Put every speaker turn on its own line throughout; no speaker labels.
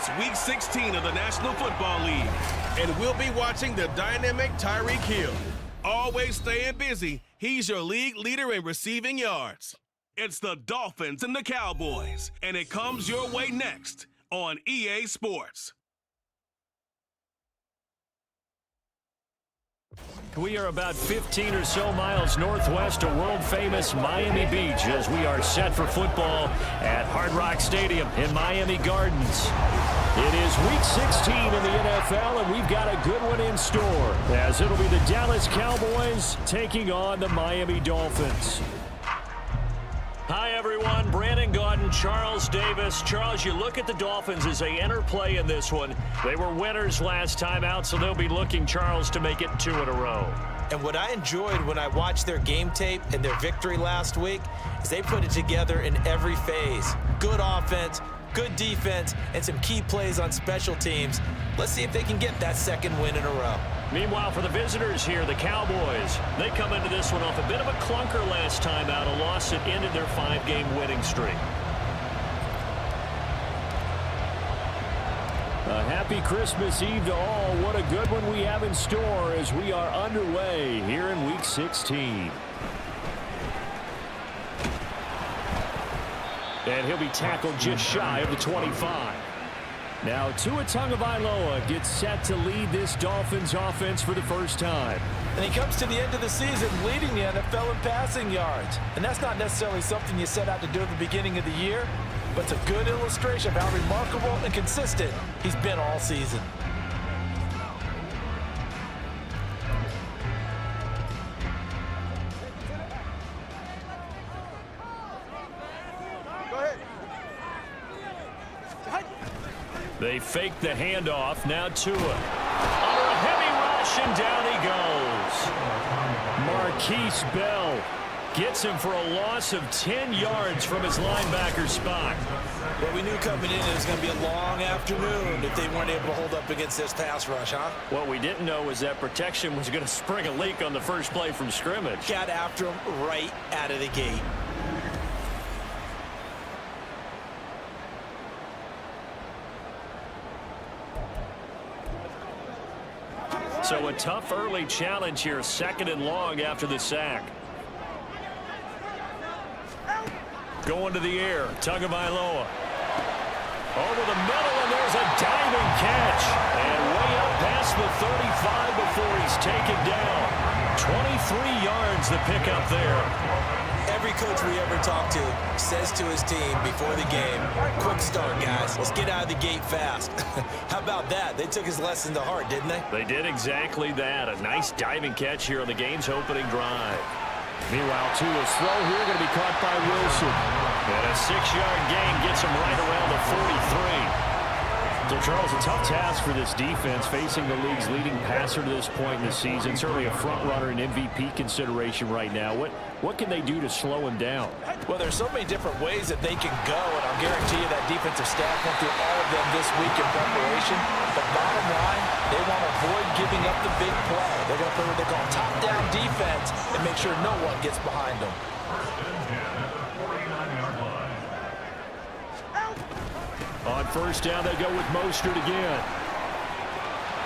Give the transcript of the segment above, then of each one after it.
It's Week 16 of the National Football League, and we'll be watching the dynamic Tyreek Hill. Always staying busy, he's your league leader in receiving yards. It's the Dolphins and the Cowboys, and it comes your way next on EA Sports.
We are about 15 or so miles northwest of world-famous Miami Beach as we are set for football at Hard Rock Stadium in Miami Gardens. It is Week 16 in the NFL, and we've got a good one in store as it'll be the Dallas Cowboys taking on the Miami Dolphins. Hi, everyone. Brandon Gaudin, Charles Davis. Charles, you look at the Dolphins as they enter play in this one. They were winners last time out, so they'll be looking, Charles, to make it 2 in a row.
And what I enjoyed when I watched their game tape and their victory last week is they put it together in every phase. Good offense, good defense, and some key plays on special teams. Let's see if they can get that second win in a row.
Meanwhile, for the visitors here, the Cowboys, they come into this one off a bit of a clunker last time out, a loss that ended their 5-game winning streak. A happy Christmas Eve to all. What a good one we have in store as we are underway here in Week 16. And he'll be tackled just shy of the 25. Now, Tua Tagovailoa gets set to lead this Dolphins offense for the first time.
And he comes to the end of the season leading the NFL in passing yards. And that's not necessarily something you set out to do at the beginning of the year, but it's a good illustration of how remarkable and consistent he's been all season.
They fake the handoff. Now Tua. Under a heavy rush, and down he goes. Marquise Bell gets him for a loss of 10 yards from his linebacker spot.
Well, we knew coming in it was going to be a long afternoon if they weren't able to hold up against this pass rush, huh?
What we didn't know was that protection was going to spring a leak on the first play from scrimmage.
Got after him right out of the gate.
So a tough early challenge here, 2nd and long after the sack. Going to the air, Tagovailoa. Over the middle, and there's a diving catch. And way up past the 35 before he's taken down. 23 yards the pickup there.
Every coach we ever talk to says to his team before the game, quick start, guys. Let's get out of the gate fast. How about that? They took his lesson to heart, didn't they?
They did exactly that. A nice diving catch here on the game's opening drive. Meanwhile, Tua's throw here going to be caught by Wilson. And a 6-yard gain gets him right around the 43. So, Charles, a tough task for this defense facing the league's leading passer to this point in the season. Certainly a front-runner in MVP consideration right now. What can they do to slow him down?
Well, there's so many different ways that they can go, and I'll guarantee you that defensive staff went through all of them this week in preparation. But bottom line, they want to avoid giving up the big play. They're going to play what they call top-down defense and make sure no one gets behind them.
On first down, they go with Mostert again.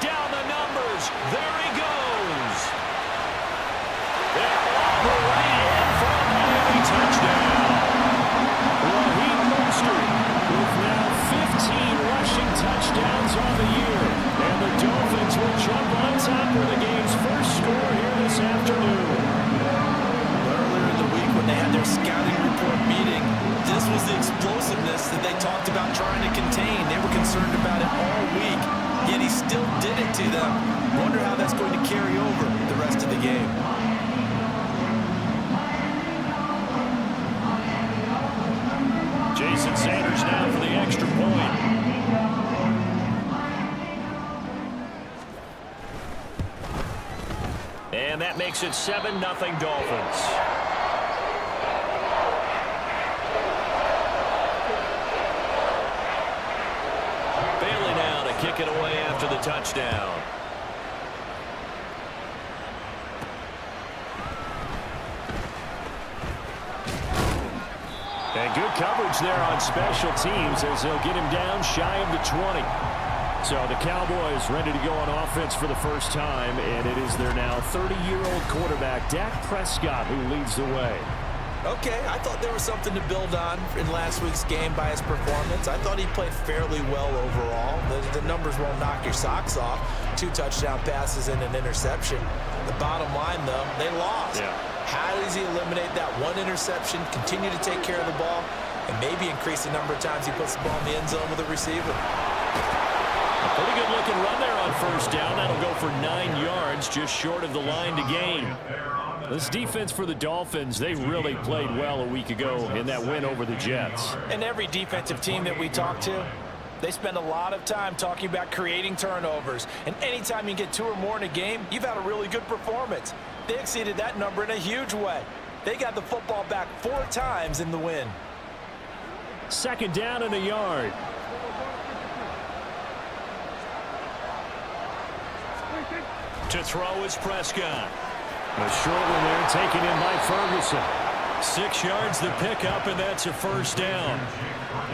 Down the numbers. There he goes. They're all the way in for a Miami touchdown. Raheem Mostert with now 15 rushing touchdowns on the year. And the Dolphins will jump on top for the game's first score here this afternoon.
Earlier in the week when they had their scouting report meeting, this was the explosiveness that they talked about trying to contain. They were concerned about it all week, yet he still did it to them. Wonder how that's going to carry over the rest of the game.
Jason Sanders now for the extra point. And that makes it 7-0 Dolphins. Bailey now to kick it away after the touchdown. And good coverage there on special teams as they'll get him down shy of the 20. So the Cowboys ready to go on offense for the first time, and it is their now 30-year-old quarterback, Dak Prescott, who leads the way.
Okay, I thought there was something to build on in last week's game by his performance. I thought he played fairly well overall. The numbers won't knock your socks off. 2 touchdown passes and an interception. The bottom line, though, they lost.
Yeah.
How does he eliminate that one interception, continue to take care of the ball, and maybe increase the number of times he puts the ball in the end zone with a receiver?
A pretty good-looking run there on first down. That'll go for 9 yards, just short of the line to gain. This defense for the Dolphins, they really played well a week ago in that win over the Jets.
And every defensive team that we talk to, they spend a lot of time talking about creating turnovers. And anytime you get 2 or more in a game, you've had a really good performance. They exceeded that number in a huge way. They got the football back 4 times in the win.
Second down and a yard. To throw is Prescott. A short one there taken in by Ferguson. 6 yards the pickup, and that's a first down.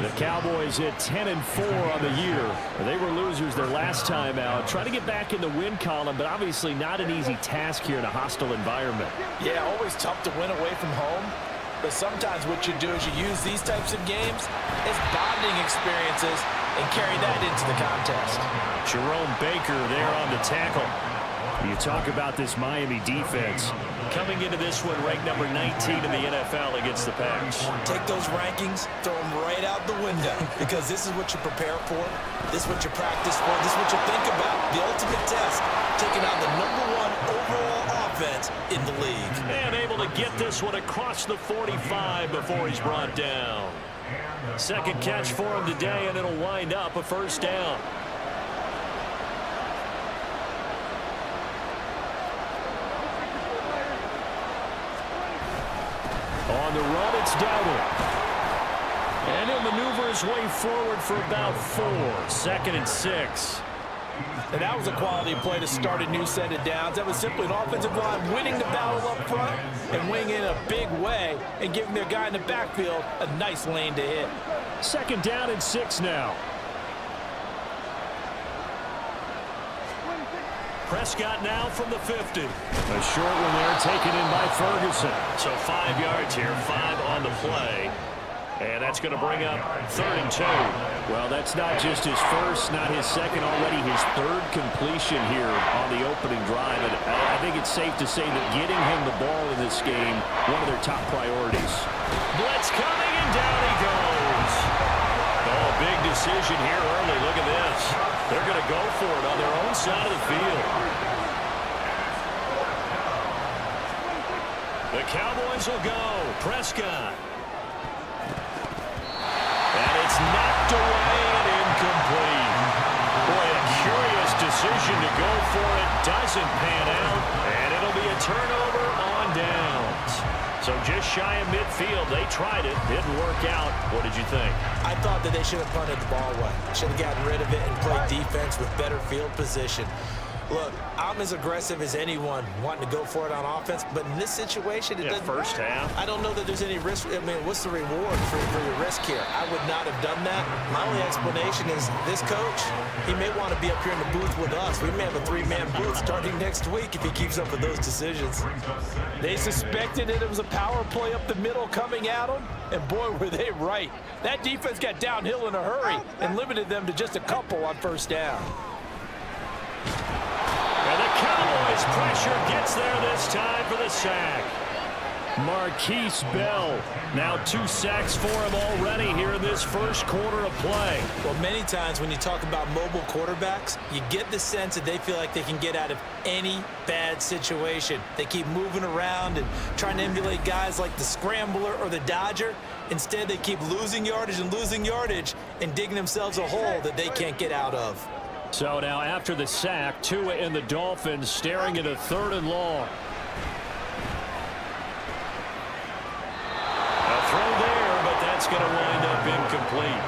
The Cowboys at 10-4 on the year. They were losers their last time out. Trying to get back in the win column, but obviously not an easy task here in a hostile environment.
Yeah, always tough to win away from home. But sometimes what you do is you use these types of games as bonding experiences and carry that into the contest.
Jerome Baker there on the tackle. You talk about this Miami defense. Coming into this one, ranked number 19 in the NFL against the Packs.
Take those rankings, throw them right out the window, because this is what you prepare for, this is what you practice for, this is what you think about. The ultimate test, taking out the #1 overall offense in the league.
And able to get this one across the 45 before he's brought down. Second catch for him today, and it'll wind up a first down. On the run, it's Dowdle. And he'll maneuver his way forward for about 4. 2nd and 6.
And that was a quality play to start a new set of downs. That was simply an offensive line winning the battle up front and winning in a big way and giving their guy in the backfield a nice lane to hit.
2nd down and 6 now. Prescott now from the 50. A short one there taken in by Ferguson. So 5 yards here, 5 on the play. And that's going to bring up 3rd and 2. Well, that's not just his first, not his second, already his 3rd completion here on the opening drive. And I think it's safe to say that getting him the ball in this game, one of their top priorities. Blitz coming, and down he goes. Oh, big decision here early. Look at this. They're going to go for it on their own side of the field. The Cowboys will go. Prescott. And it's knocked away and incomplete. Boy, a curious decision to go for it. Doesn't pan out. And it'll be a turnover on downs. So just shy of midfield. They tried it. Didn't work out. What did you think?
I thought that they should have punted the ball away. Should have gotten rid of it and played defense with better field position. Look, I'm as aggressive as anyone wanting to go for it on offense, but in this situation, it doesn't.
First half.
I don't know that there's any risk. I mean, what's the reward for your risk here? I would not have done that. My only explanation is this coach, he may want to be up here in the booth with us. We may have a 3-man booth starting next week if he keeps up with those decisions. They suspected it was a power play up the middle coming at them, and boy, were they right. That defense got downhill in a hurry and limited them to just a couple on first down.
And the Cowboys pressure gets there this time for the sack. Marquise Bell. Now 2 sacks for him already here in this first quarter of play.
Well, many times when you talk about mobile quarterbacks, you get the sense that they feel like they can get out of any bad situation. They keep moving around and trying to emulate guys like the Scrambler or the Dodger. Instead, they keep losing yardage and digging themselves a hole that they can't get out of.
So now after the sack, Tua and the Dolphins staring at a 3rd and long. A throw there, but that's going to wind up incomplete.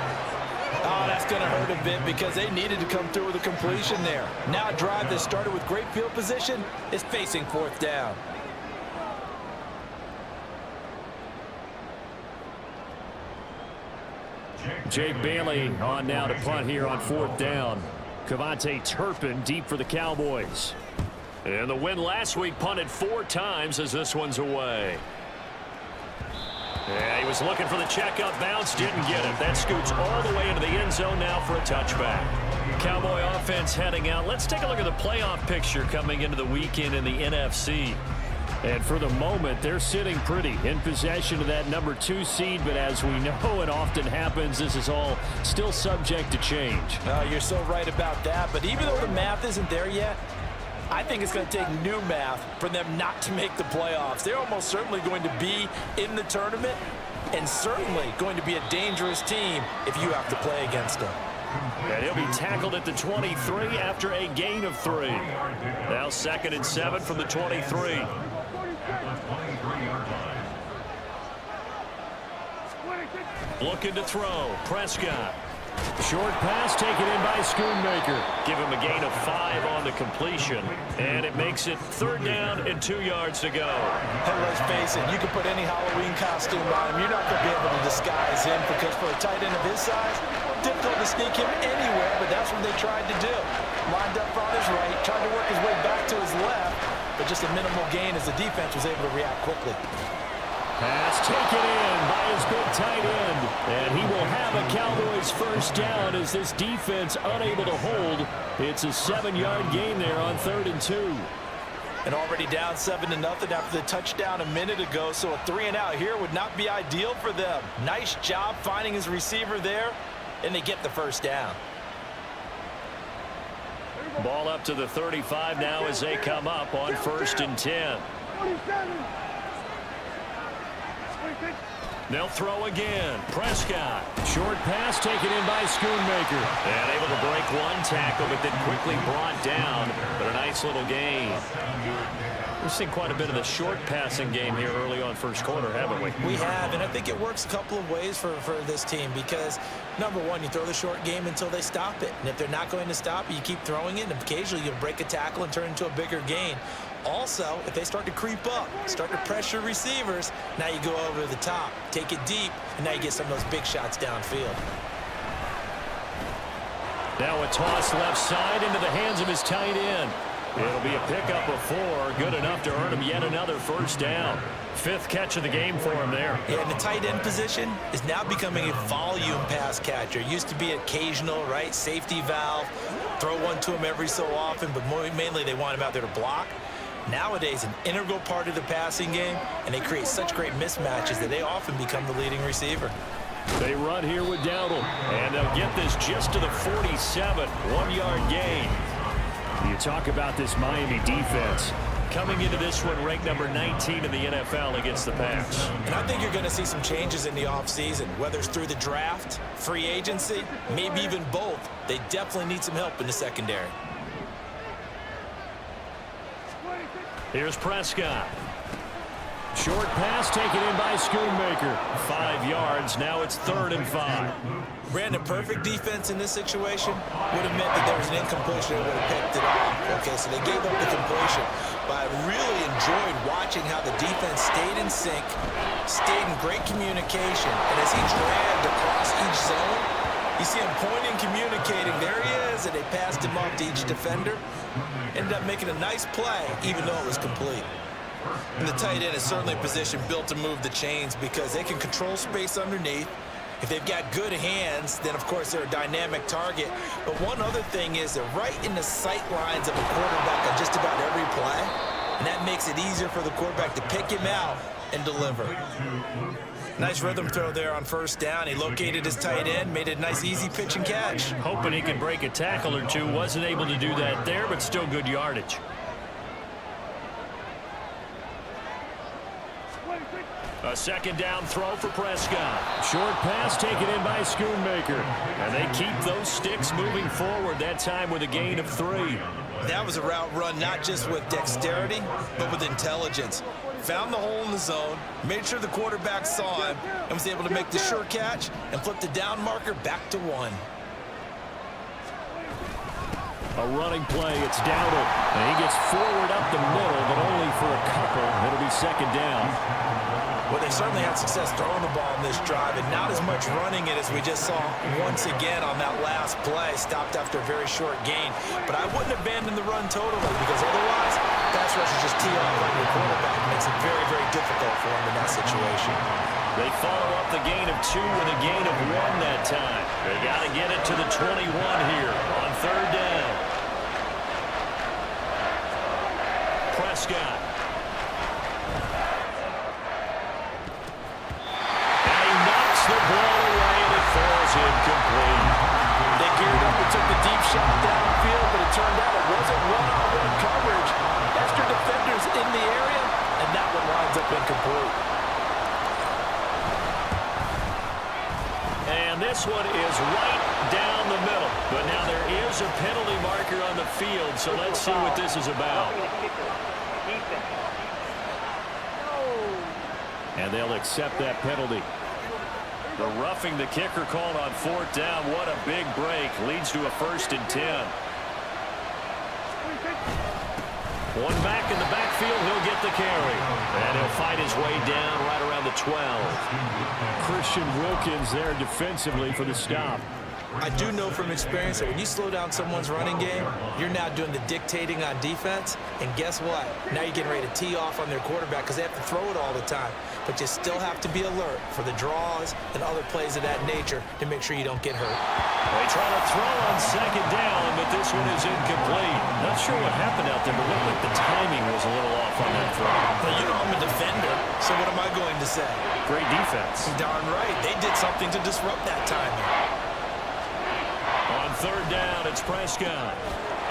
Oh, that's going to hurt a bit because they needed to come through with a completion there. Now a drive that started with great field position is facing 4th down.
Jake Bailey on now to punt here on 4th down. Cavante Turpin deep for the Cowboys. And the win last week punted 4 times as this one's away. Yeah, he was looking for the checkup bounce, didn't get it. That scoots all the way into the end zone now for a touchback. Cowboy offense heading out. Let's take a look at the playoff picture coming into the weekend in the NFC. And for the moment, they're sitting pretty in possession of that number 2 seed. But as we know, it often happens, this is all still subject to change.
You're so right about that. But even though the math isn't there yet, I think it's going to take new math for them not to make the playoffs. They're almost certainly going to be in the tournament and certainly going to be a dangerous team if you have to play against them.
And he'll be tackled at the 23 after a gain of 3. Now 2nd and 7 from the 23. Looking to throw. Prescott. Short pass taken in by Schoonmaker. Give him a gain of 5 on the completion. And it makes it 3rd down and 2 yards to go.
And let's face it, you can put any Halloween costume on him. You're not going to be able to disguise him because for a tight end of his size, difficult to sneak him anywhere, but that's what they tried to do. Lined up on his right, tried to work his way back to his left, but just a minimal gain as the defense was able to react quickly.
Pass taken in by his big tight end. And he will have a Cowboys 1st down as this defense unable to hold. It's a 7-yard gain there on 3rd and 2.
And already down 7-0 after the touchdown a minute ago, so a 3-and-out here would not be ideal for them. Nice job finding his receiver there, and they get the 1st down.
Ball up to the 35 now as they come up on 1st and 10. They'll throw again. Prescott. Short pass taken in by Schoonmaker. And able to break 1 tackle, but then quickly brought down. But a nice little gain. We've seen quite a bit of the short passing game here early on 1st quarter, haven't we?
We have, and I think it works a couple of ways for this team because, number one, you throw the short game until they stop it. And if they're not going to stop it, you keep throwing it, and occasionally you'll break a tackle and turn into a bigger gain. Also, if they start to creep up, start to pressure receivers, now you go over the top, take it deep, and now you get some of those big shots downfield.
Now a toss left side into the hands of his tight end. It'll be a pickup of 4, good enough to earn him yet another 1st down. 5th catch of the game for him there.
Yeah, and the tight end position is now becoming a volume pass catcher. Used to be occasional, right? Safety valve, throw one to him every so often, but mainly they want him out there to block. Nowadays, an integral part of the passing game, and they create such great mismatches that they often become the leading receiver.
They run here with Dowdle, and they'll get this just to the 47, 1-yard gain. You talk about this Miami defense. Coming into this one, ranked number 19 in the NFL against the pass.
And I think you're going to see some changes in the offseason, whether it's through the draft, free agency, maybe even both. They definitely need some help in the secondary.
Here's Prescott. Short pass taken in by Schoonmaker. 5 yards. Now it's 3rd and 5.
Brandon, perfect defense in this situation would have meant that there was an incompletion that would have picked it off. Okay, so they gave up the completion. But I really enjoyed watching how the defense stayed in sync, stayed in great communication. And as he dragged across each zone, you see him pointing, communicating. There he is, and they passed him off to each defender. Ended up making a nice play, even though it was complete. And the tight end is certainly a position built to move the chains because they can control space underneath. If they've got good hands, then, of course, they're a dynamic target. But one other thing is they're right in the sight lines of a quarterback on just about every play. And that makes it easier for the quarterback to pick him out and deliver. Nice rhythm throw there on 1st down. He located his tight end, made it a nice, easy pitch and catch.
Hoping he could break a tackle or two. Wasn't able to do that there, but still good yardage. A 2nd down throw for Prescott. Short pass taken in by Schoonmaker. And they keep those sticks moving forward, that time with a gain of 3.
That was a route run not just with dexterity, but with intelligence. Found the hole in the zone, made sure the quarterback saw him, and was able to make the sure catch and flip the down marker back to 1.
A running play, it's Dowdle. And he gets forward up the middle, but only for a couple. It'll be second down.
Well, they certainly had success throwing the ball in this drive, and not as much running it as we just saw once again on that last play. Stopped after a very short gain. But I wouldn't abandon the run totally, because otherwise, pass rushers just tee off on your quarterback. It makes it very, very difficult for him in that situation.
They follow up the gain of 2 with a gain of 1 that time. They got to get it to the 21 here on third down. Prescott. And he knocks the ball away, and it falls incomplete.
They geared up and took the deep shot downfield, but it turned out it wasn't one-on-one coverage. Extra defenders in the area, and that one winds up incomplete.
And this one is right down the middle. But now there is a penalty marker on the field, so let's see what this is about. And they'll accept that penalty. The roughing the kicker called on fourth down. What a big break. Leads to a 1st and 10. One back in the backfield. He'll get the carry. And he'll fight his way down right around the 12. Christian Wilkins there defensively for the stop.
I do know from experience that when you slow down someone's running game, you're now doing the dictating on defense. And guess what? Now you're getting ready to tee off on their quarterback because they have to throw it all the time. But you still have to be alert for the draws and other plays of that nature to make sure you don't get hurt.
They try to throw on second down, but this one is incomplete. Not sure what happened out there, but it looked like the timing was a little off on that throw.
Well, you know I'm a defender, so what am I going to say?
Great defense.
Darn right. They did something to disrupt that timing.
On third down, it's Prescott.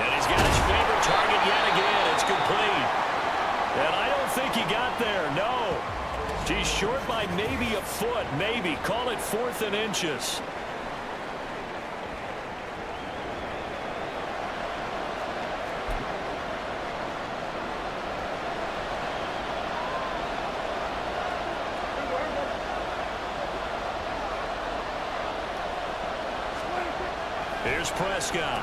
And he's got his favorite target yet again. It's complete. And I don't think he got there. No. He's short by maybe a foot. Maybe. Call it 4th and inches. Here's Prescott.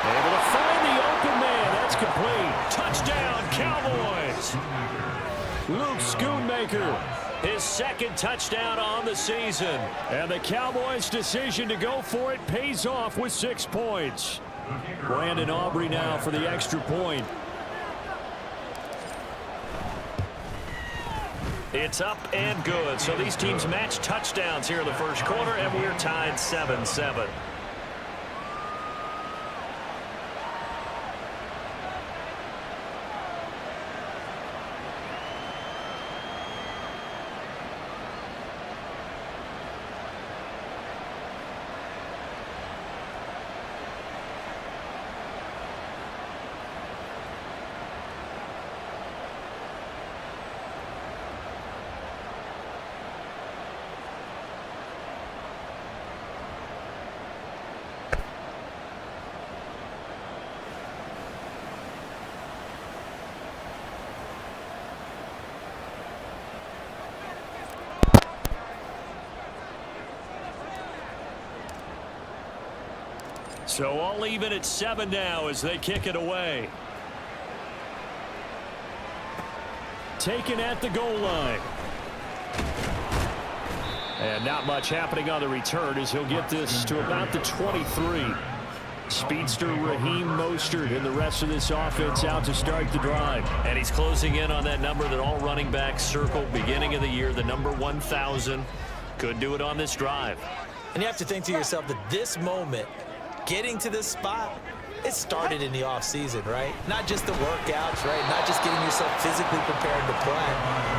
Able to find the open man. That's complete. Touchdown, Cowboys. Luke Schoonmaker, his 2nd touchdown on the season. And the Cowboys' decision to go for it pays off with 6 points. Brandon Aubrey now for the extra point. It's up and good. So these teams match touchdowns here in the first quarter, and we're tied 7-7. So all even at 7 now as they kick it away. Taken at the goal line. And not much happening on the return as he'll get this to about the 23. Speedster Raheem Mostert and the rest of this offense out to start the drive. And he's closing in on that number that all running backs circled beginning of the year, the number 1,000. Could do it on this drive.
And you have to think to yourself that this moment, getting to this spot, it started in the offseason, right? Not just the workouts, right? Not just getting yourself physically prepared to play,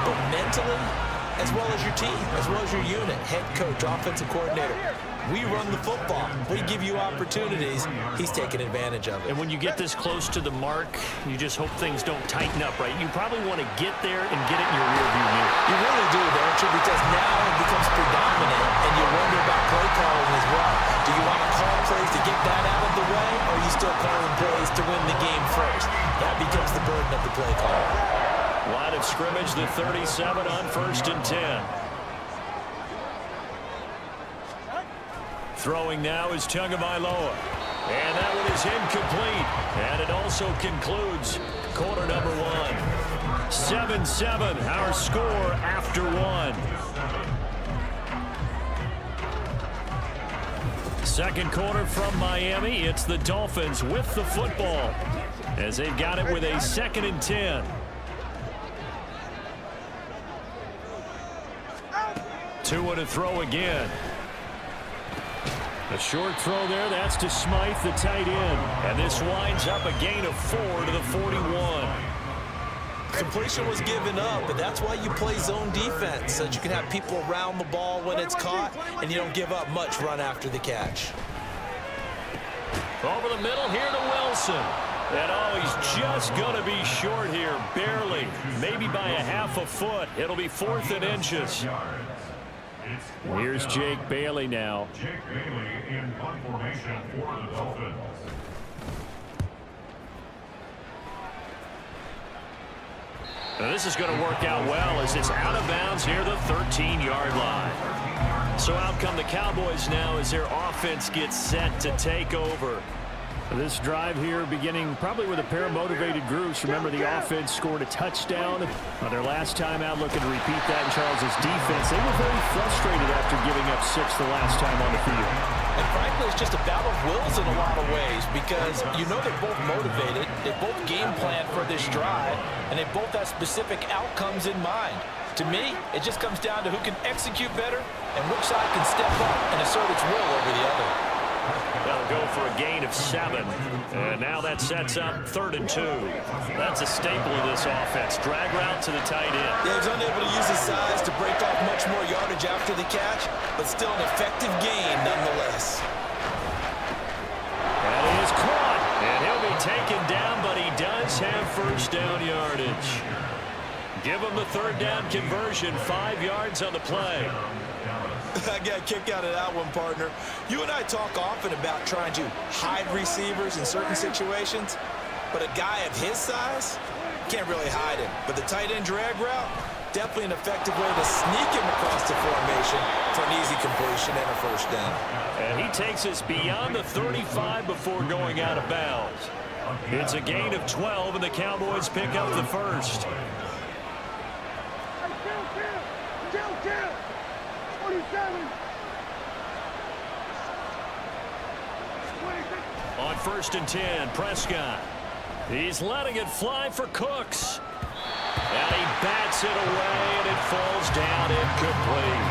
but mentally, as well as your team, as well as your unit, head coach, offensive coordinator. We run the football. We give you opportunities. He's taking advantage of it.
And when you get this close to the mark, you just hope things don't tighten up, right? You probably want to get there and get it in your rearview mirror.
You really do, don't you? Because now it becomes predominant, and you wonder about play calling as well. Do you want to call plays to get that out of the way, or are you still calling plays to win the game first? That becomes the burden of the play call.
Line of scrimmage, the 37 on 1st and 10. Throwing now is Tagovailoa. And that one is incomplete. And it also concludes quarter number one. 7-7, our score after one. Second quarter from Miami. It's the Dolphins with the football as they've got it with a 2nd and 10. Two to throw again. A short throw there. That's to Smythe, the tight end. And this winds up a gain of 4 to the 41.
Completion was given up, but that's why you play zone defense, so that you can have people around the ball when it's caught, and you don't give up much run after the catch.
Over the middle here to Wilson. And oh, he's just going to be short here, barely. Maybe by a half a foot. It'll be 4th and inches. Here's Jake Bailey now.
Jake Bailey in punt formation for the Dolphins.
Now this is going to work out well as it's out of bounds near the 13-yard line. So out come the Cowboys now as their offense gets set to take over. This drive here beginning probably with a pair of motivated groups. Remember, the offense scored a touchdown on their last time out, looking to repeat that in Charles's defense. They were very frustrated after giving up 6 the last time on the field.
And frankly, it's just a battle of wills in a lot of ways because you know they're both motivated, they both game plan for this drive, and they both have specific outcomes in mind. To me, it just comes down to who can execute better and which side can step up and assert its will over the other.
They'll go for a gain of 7. And now that sets up 3rd and 2. That's a staple of this offense. Drag route to the tight end.
Yeah, he's unable to use his size to break off much more yardage after the catch, but still an effective gain nonetheless.
That is caught. And he'll be taken down, but he does have 1st down yardage. Give him the 3rd down conversion. 5 yards on the play.
I got a kick out of that one, partner. You and I talk often about trying to hide receivers in certain situations, but a guy of his size can't really hide him. But the tight end drag route, definitely an effective way to sneak him across the formation for an easy completion and a 1st down.
And he takes us beyond the 35 before going out of bounds. It's a gain of 12, and the Cowboys pick up the 1st. On 1st and 10, Prescott. He's letting it fly for Cooks. And he bats it away, and it falls down incomplete.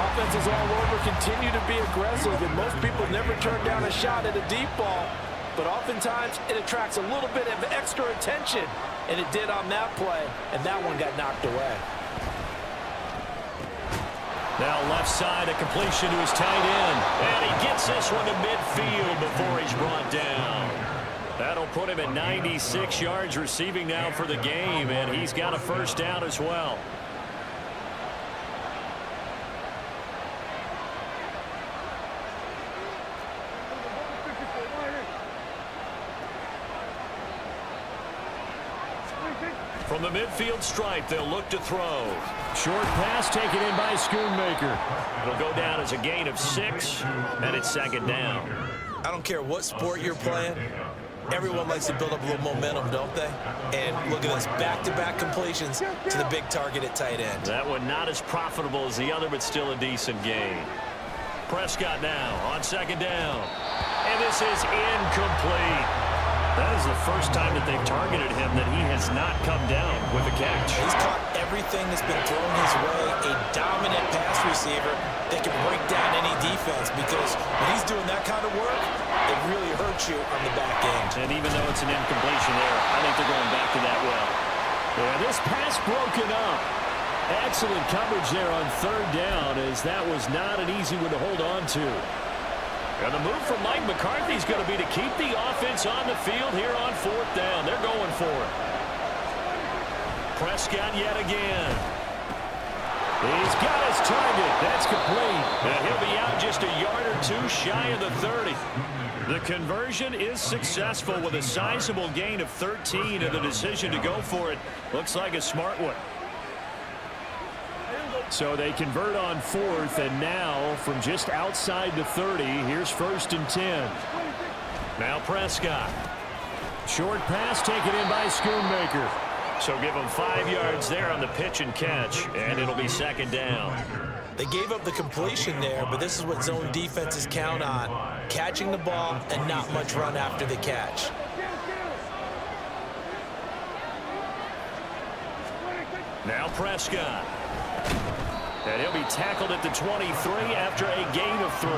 Offenses all over continue to be aggressive, and most people never turn down a shot at a deep ball. But oftentimes, it attracts a little bit of extra attention, and it did on that play, and that one got knocked away.
Now left side, a completion to his tight end. And he gets this one to midfield before he's brought down. That'll put him at 96 yards receiving now for the game, and he's got a 1st down as well. From the midfield stripe, they'll look to throw. Short pass taken in by Schoonmaker. It'll go down as a gain of 6, and it's 2nd down.
I don't care what sport you're playing. Everyone likes to build up a little momentum, don't they? And look at this, back-to-back completions to the big target at tight end.
That one not as profitable as the other, but still a decent gain. Prescott now on 2nd down. And this is incomplete. That is the first time that they've targeted him that he has not come down with a catch.
He's caught everything that's been thrown his way. A dominant pass receiver that can break down any defense because when he's doing that kind of work, it really hurts you on the back end.
And even though it's an incompletion there, I think they're going back to that well. Yeah, this pass broken up. Excellent coverage there on 3rd down as that was not an easy one to hold on to. And the move from Mike McCarthy is going to be to keep the offense on the field here on 4th down. They're going for it. Prescott yet again. He's got his target. That's complete. And he'll be out just a yard or 2 shy of the 30. The conversion is successful with a sizable gain of 13, and the decision to go for it looks like a smart one. So they convert on 4th, and now from just outside the 30, here's 1st and 10. Now Prescott. Short pass taken in by Schoonmaker. So give him 5 yards there on the pitch and catch, and it'll be second down.
They gave up the completion there, but this is what zone defenses count on. Catching the ball and not much run after the catch.
Now Prescott. And he'll be tackled at the 23 after a gain of 3.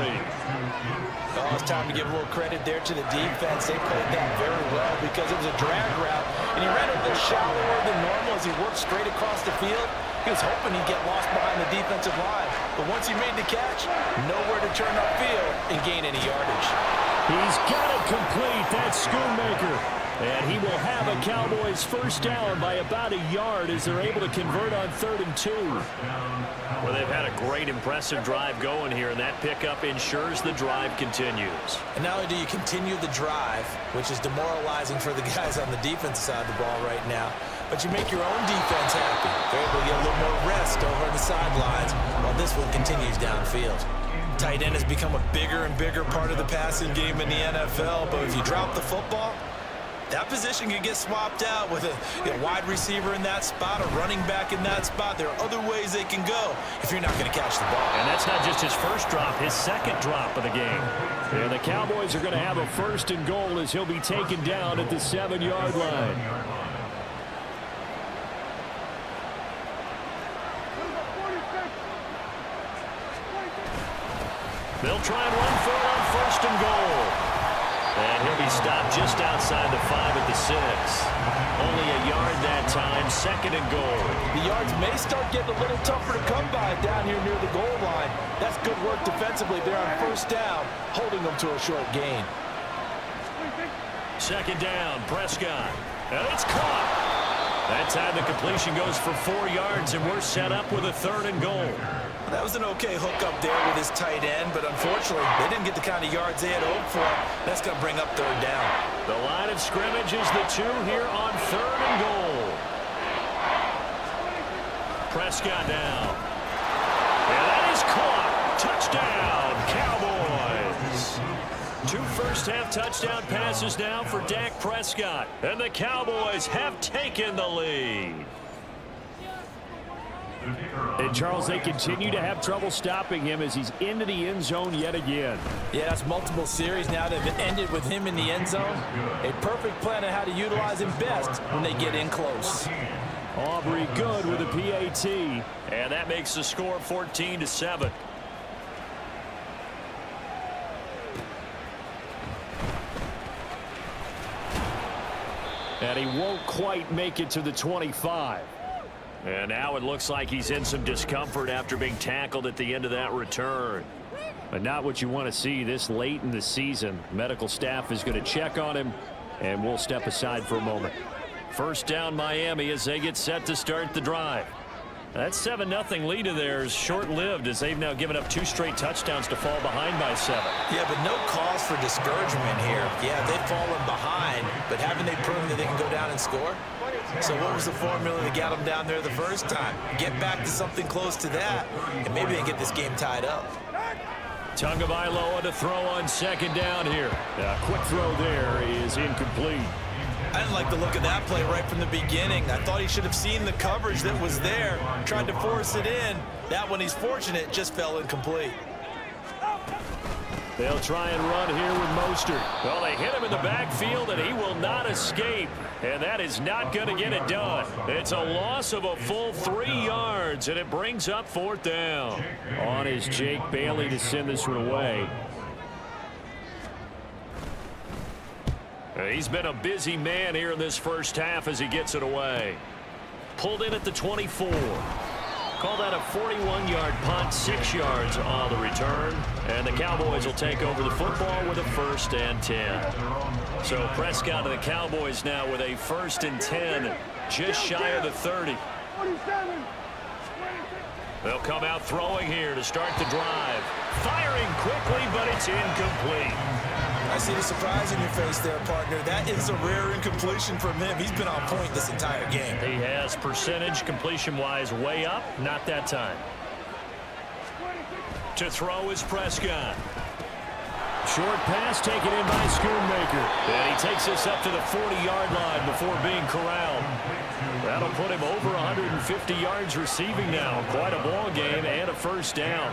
Oh, it's time to give a little credit there to the defense. They played that very well because it was a drag route, and he ran a little shallower than normal as he worked straight across the field. He was hoping he'd get lost behind the defensive line, but once he made the catch, nowhere to turn upfield and gain any yardage.
He's got it complete. That's Schoonmaker. And he will have a Cowboys first down by about a yard as they're able to convert on 3rd and 2. Well, they've had a great, impressive drive going here, and that pickup ensures the drive continues.
And not only do you continue the drive, which is demoralizing for the guys on the defensive side of the ball right now, but you make your own defense happy. They're able to get a little more rest over the sidelines while this one continues downfield. Tight end has become a bigger and bigger part of the passing game in the NFL, but if you drop the football, that position can get swapped out with a wide receiver in that spot, a running back in that spot. There are other ways they can go if you're not going to catch the ball.
And that's not just his first drop, his second drop of the game. And the Cowboys are going to have a 1st and goal as he'll be taken down at the 7-yard line. They'll try and run for it on 1st and goal. And he'll be stopped just outside the 5 at the 6. Only a yard that time, 2nd and goal.
The yards may start getting a little tougher to come by down here near the goal line. That's good work defensively there on 1st down, holding them to a short gain.
2nd down, Prescott. And it's caught. That time the completion goes for 4 yards, and we're set up with a 3rd and goal.
That was an okay hook up there with his tight end, but unfortunately, they didn't get the kind of yards they had hoped for. That's going to bring up 3rd down.
The line of scrimmage is the 2 here on 3rd and goal. Prescott now. And that is caught. Touchdown, Cowboys. 2 first-half touchdown passes now for Dak Prescott. And the Cowboys have taken the lead. And, Charles, they continue to have trouble stopping him as he's into the end zone yet again.
Yeah, that's multiple series now that have ended with him in the end zone. A perfect plan on how to utilize him best when they get in close.
Aubrey good with a PAT. And that makes the score 14-7. And he won't quite make it to the 25. And now it looks like he's in some discomfort after being tackled at the end of that return. But not what you want to see this late in the season. Medical staff is going to check on him, and we'll step aside for a moment. First down Miami as they get set to start the drive. That 7-0 lead of theirs short-lived as they've now given up 2 straight touchdowns to fall behind by 7.
Yeah, but no cause for discouragement here. Yeah, they've fallen behind, but haven't they proven that they can go down and score? So what was the formula that got them down there the first time? Get back to something close to that, and maybe they get this game tied up.
Tagovailoa to throw on 2nd down here. A quick throw there is incomplete.
I didn't like the look of that play right from the beginning. I thought he should have seen the coverage that was there, tried to force it in. That one, he's fortunate, just fell incomplete.
They'll try and run here with Mostert. Well, they hit him in the backfield, and he will not escape. And that is not going to get it done. It's a loss of a full 3 yards, and it brings up 4th down. On is Jake Bailey to send this one away. He's been a busy man here in this first half as he gets it away. Pulled in at the 24. Call that a 41-yard punt, 6 yards on the return. And the Cowboys will take over the football with a 1st and 10. So Prescott and the Cowboys now with a 1st and 10, just shy of the 30. They'll come out throwing here to start the drive. Firing quickly, but it's incomplete.
I see the surprise in your face there, partner. That is a rare incompletion from him. He's been on point this entire game.
He has percentage completion-wise way up. Not that time. To throw is Prescott. Short pass taken in by Schoonmaker. And he takes us up to the 40-yard line before being corralled. That'll put him over 150 yards receiving now. Quite a ball game and a first down.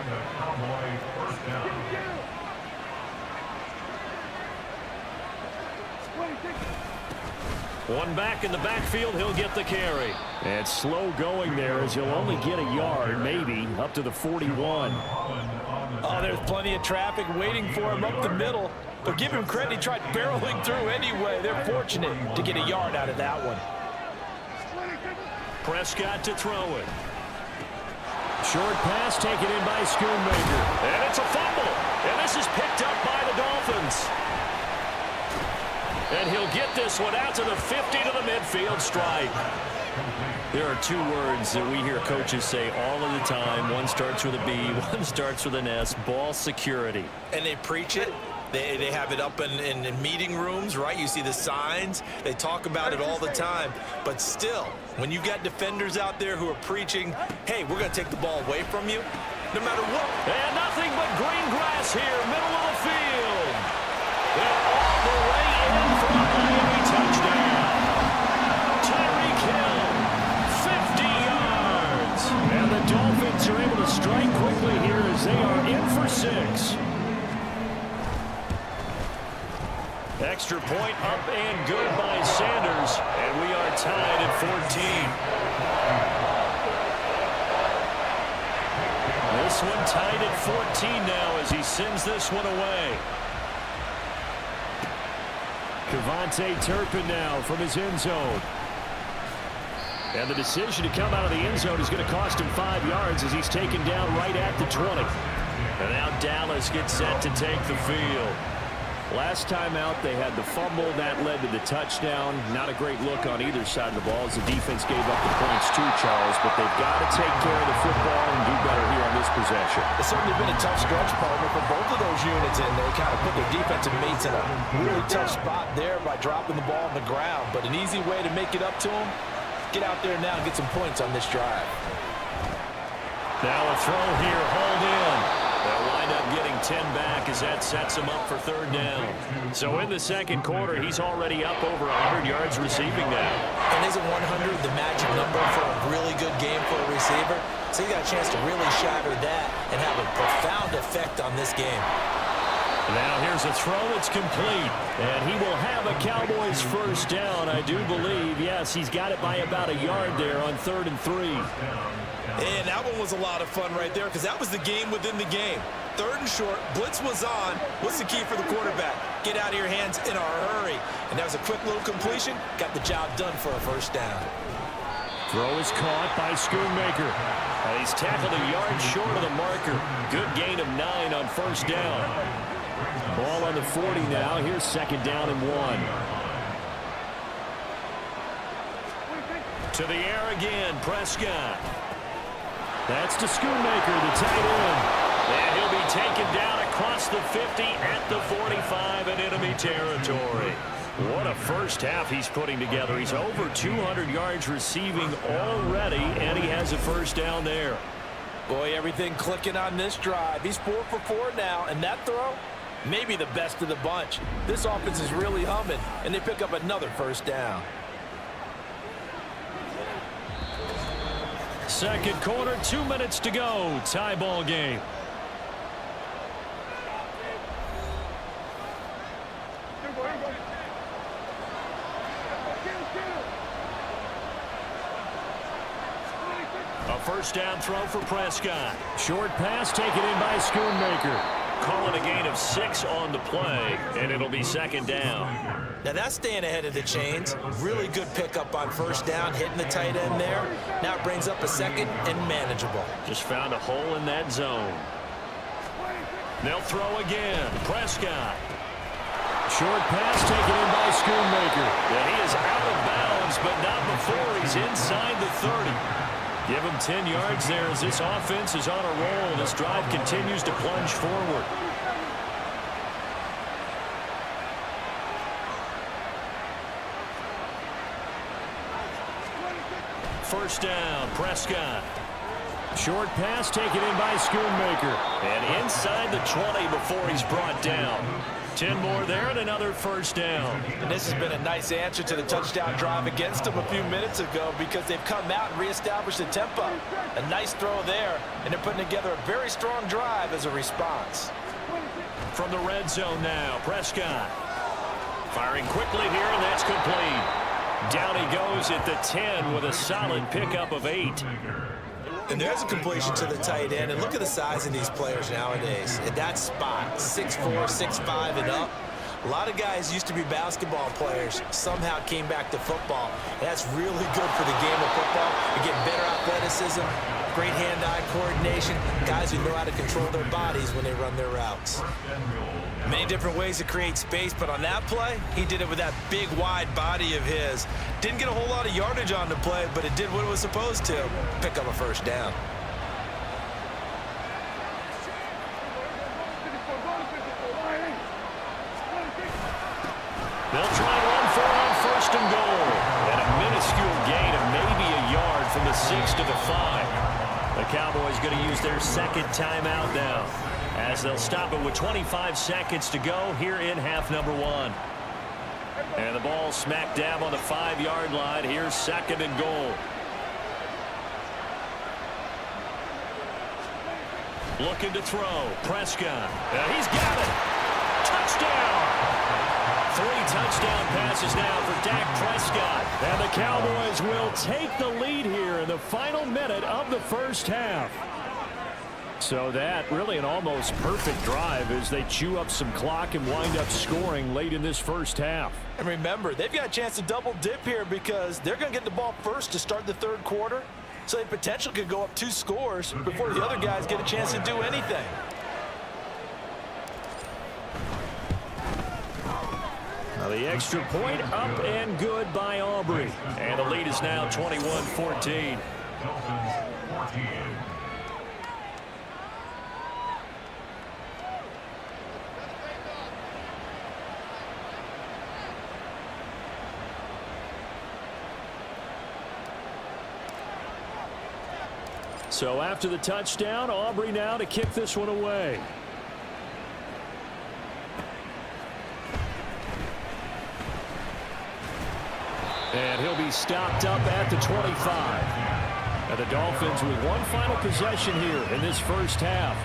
One back in the backfield, he'll get the carry. And slow going there as he'll only get a yard, maybe, up to the 41.
Oh, there's plenty of traffic waiting for him up the middle. But give him credit, he tried barreling through anyway. They're fortunate to get a yard out of that one.
Prescott to throw it. Short pass taken in by Schoonmaker. And it's a fumble. And this is picked up by the Dolphins. And he'll get this one out to the 50 to the midfield stripe. There are two words that we hear coaches say all of the time. One starts with a B, one starts with an S. Ball security.
And they preach it. They have it up in meeting rooms, right? You see the signs. They talk about it all the time. But still, when you got defenders out there who are preaching, hey, we're going to take the ball away from you, no matter what.
And nothing but green grass here, middle of the field. They're all the way in for a Miami touchdown. Tyreek Hill, 50 yards. And the Dolphins are able to strike quickly here as they are in for 6. Extra point up and good by Sanders. And we are tied at 14. This one tied at 14 now as he sends this one away. Kevontae Turpin now from his end zone. And the decision to come out of the end zone is going to cost him 5 yards as he's taken down right at the 20. And now Dallas gets set to take the field. Last time out, they had the fumble. That led to the touchdown. Not a great look on either side of the ball as the defense gave up the points too, Charles. But they've got to take care of the football and do better here on this possession.
It's certainly been a tough stretch, partner, for both of those units, and they kind of put their defensive mates in a really tough spot there by dropping the ball on the ground. But an easy way to make it up to them, get out there now and get some points on this drive.
Now a throw here, hauled in. They'll wind up getting 10 back as that sets him up for third down. So in the second quarter, he's already up over 100 yards receiving now.
And isn't 100 the magic number for a really good game for a receiver? So you got a chance to really shatter that and have a profound effect on this game.
Now here's a throw that's complete. And he will have a Cowboys first down, I do believe. Yes, he's got it by about a yard there on 3rd and 3.
And that one was a lot of fun right there because that was the game within the game. 3rd and short, blitz was on. What's the key for the quarterback? Get out of your hands in a hurry. And that was a quick little completion. Got the job done for a first down.
Throw is caught by Schoonmaker. He's tackled a yard short of the marker. Good gain of 9 on first down. Ball on the 40 now. Here's 2nd down and 1. To the air again, Prescott. That's to Schoonmaker, the tight end. And he'll be taken down across the 50 at the 45 in enemy territory. What a first half he's putting together. He's over 200 yards receiving already, and he has a first down there.
Boy, everything clicking on this drive. He's 4 for 4 now, and that throw, maybe the best of the bunch. This offense is really humming, and they pick up another first down.
Second quarter, 2 minutes to go. Tie ball game. A first down throw for Prescott. Short pass taken in by Schoonmaker. Calling a gain of 6 on the play, and it'll be 2nd down.
Now that's staying ahead of the chains. Really good pickup on first down, hitting the tight end there. Now it brings up a 2nd and manageable.
Just found a hole in that zone. They'll throw again. Prescott. Short pass taken in by Schoonmaker. And he is out of bounds, but not before he's inside the 30. Give him 10 yards there as this offense is on a roll. This drive continues to plunge forward. First down, Prescott. Short pass taken in by Schoonmaker. And inside the 20 before he's brought down. 10 more there and another first down.
And this has been a nice answer to the touchdown drive against them a few minutes ago because they've come out and reestablished the tempo. A nice throw there, and they're putting together a very strong drive as a response.
From the red zone now, Prescott. Firing quickly here, and that's complete. Down he goes at the 10 with a solid pickup of 8.
And there's a completion to the tight end. And look at the size of these players nowadays. At that spot, 6'4", 6'5", and up. A lot of guys used to be basketball players, somehow came back to football. And that's really good for the game of football. You get better athleticism, great hand-eye coordination, guys who know how to control their bodies when they run their routes. Many different ways to create space, but on that play, he did it with that big, wide body of his. Didn't get a whole lot of yardage on the play, but it did what it was supposed to, pick up a first down.
They'll try and run for it on first and goal. And a minuscule gain of maybe a yard from the 6 to the 5. The Cowboys going to use their second timeout now, as they'll stop it with 25 seconds to go here in half number 1. And the ball smack dab on the 5-yard line. Here's second and goal. Looking to throw. Prescott. He's got it. Touchdown. 3 touchdown passes now for Dak Prescott. And the Cowboys will take the lead here in the final minute of the first half. So that really an almost perfect drive as they chew up some clock and wind up scoring late in this first half.
And remember, they've got a chance to double dip here because they're going to get the ball first to start the third quarter. So they potentially could go up 2 scores before the other guys get a chance to do anything.
Now the extra point up and good by Aubrey. And the lead is now 21-14.
Dolphins 14.
So after the touchdown, Aubrey now to kick this one away. And he'll be stopped up at the 25. And the Dolphins with one final possession here in this first half.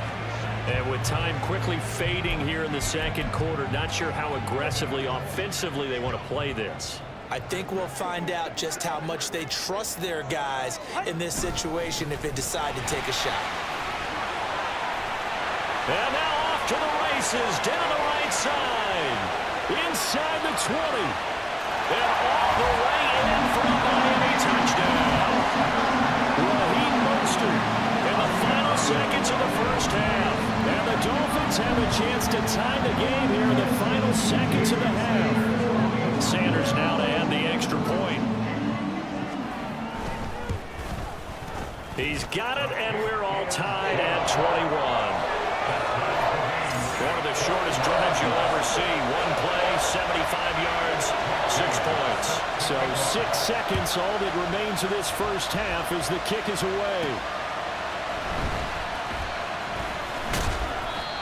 And with time quickly fading here in the second quarter, not sure how aggressively, offensively they want to play this.
I think we'll find out just how much they trust their guys in this situation if they decide to take a shot.
And now off to the races down the right side. Inside the 20. And all the way in for a Miami touchdown. Raheem Mostert in the final seconds of the first half. And the Dolphins have a chance to tie the game here in the final seconds of the half. Sanders now to add the extra point. He's got it, and we're all tied at 21. One of the shortest drives you'll ever see. One play, 75 yards, 6 points. So 6 seconds, all that remains of this first half as the kick is away.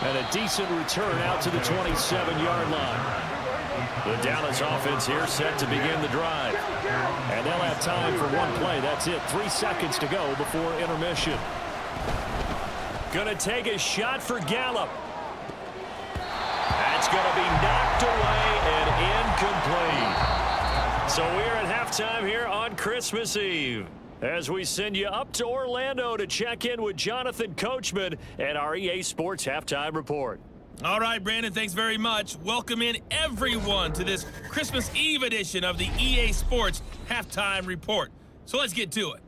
And a decent return out to the 27-yard line. The Dallas offense here set to begin the drive. And they'll have time for one play. That's it. 3 seconds to go before intermission. Gonna take a shot for Gallup. That's gonna be knocked away and incomplete. So we're at halftime here on Christmas Eve, as we send you up to Orlando to check in with Jonathan Coachman and our EA Sports Halftime Report.
All right, Brandon, thanks very much. Welcome in everyone to this Christmas Eve edition of the EA Sports Halftime Report. So let's get to it.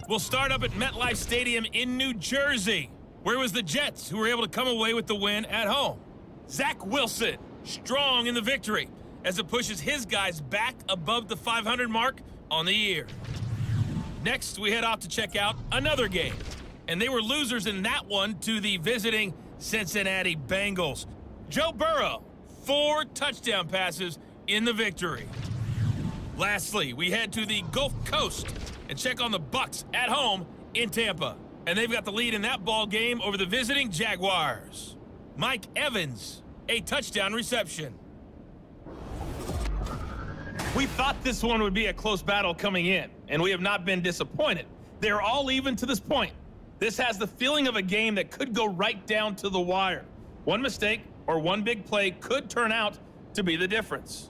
We'll start up at MetLife Stadium in New Jersey, where it was the Jets who were able to come away with the win at home. Zach Wilson, strong in the victory, as it pushes his guys back above the 500 mark on the year. Next, we head off to check out another game, and they were losers in that one to the visiting Cincinnati Bengals. Joe Burrow, 4 touchdown passes in the victory. Lastly, we head to the Gulf Coast and check on the Bucs at home in Tampa. And they've got the lead in that ball game over the visiting Jaguars. Mike Evans, a touchdown reception. We thought this one would be a close battle coming in, and we have not been disappointed. They're all even to this point. This has the feeling of a game that could go right down to the wire. One mistake or one big play could turn out to be the difference.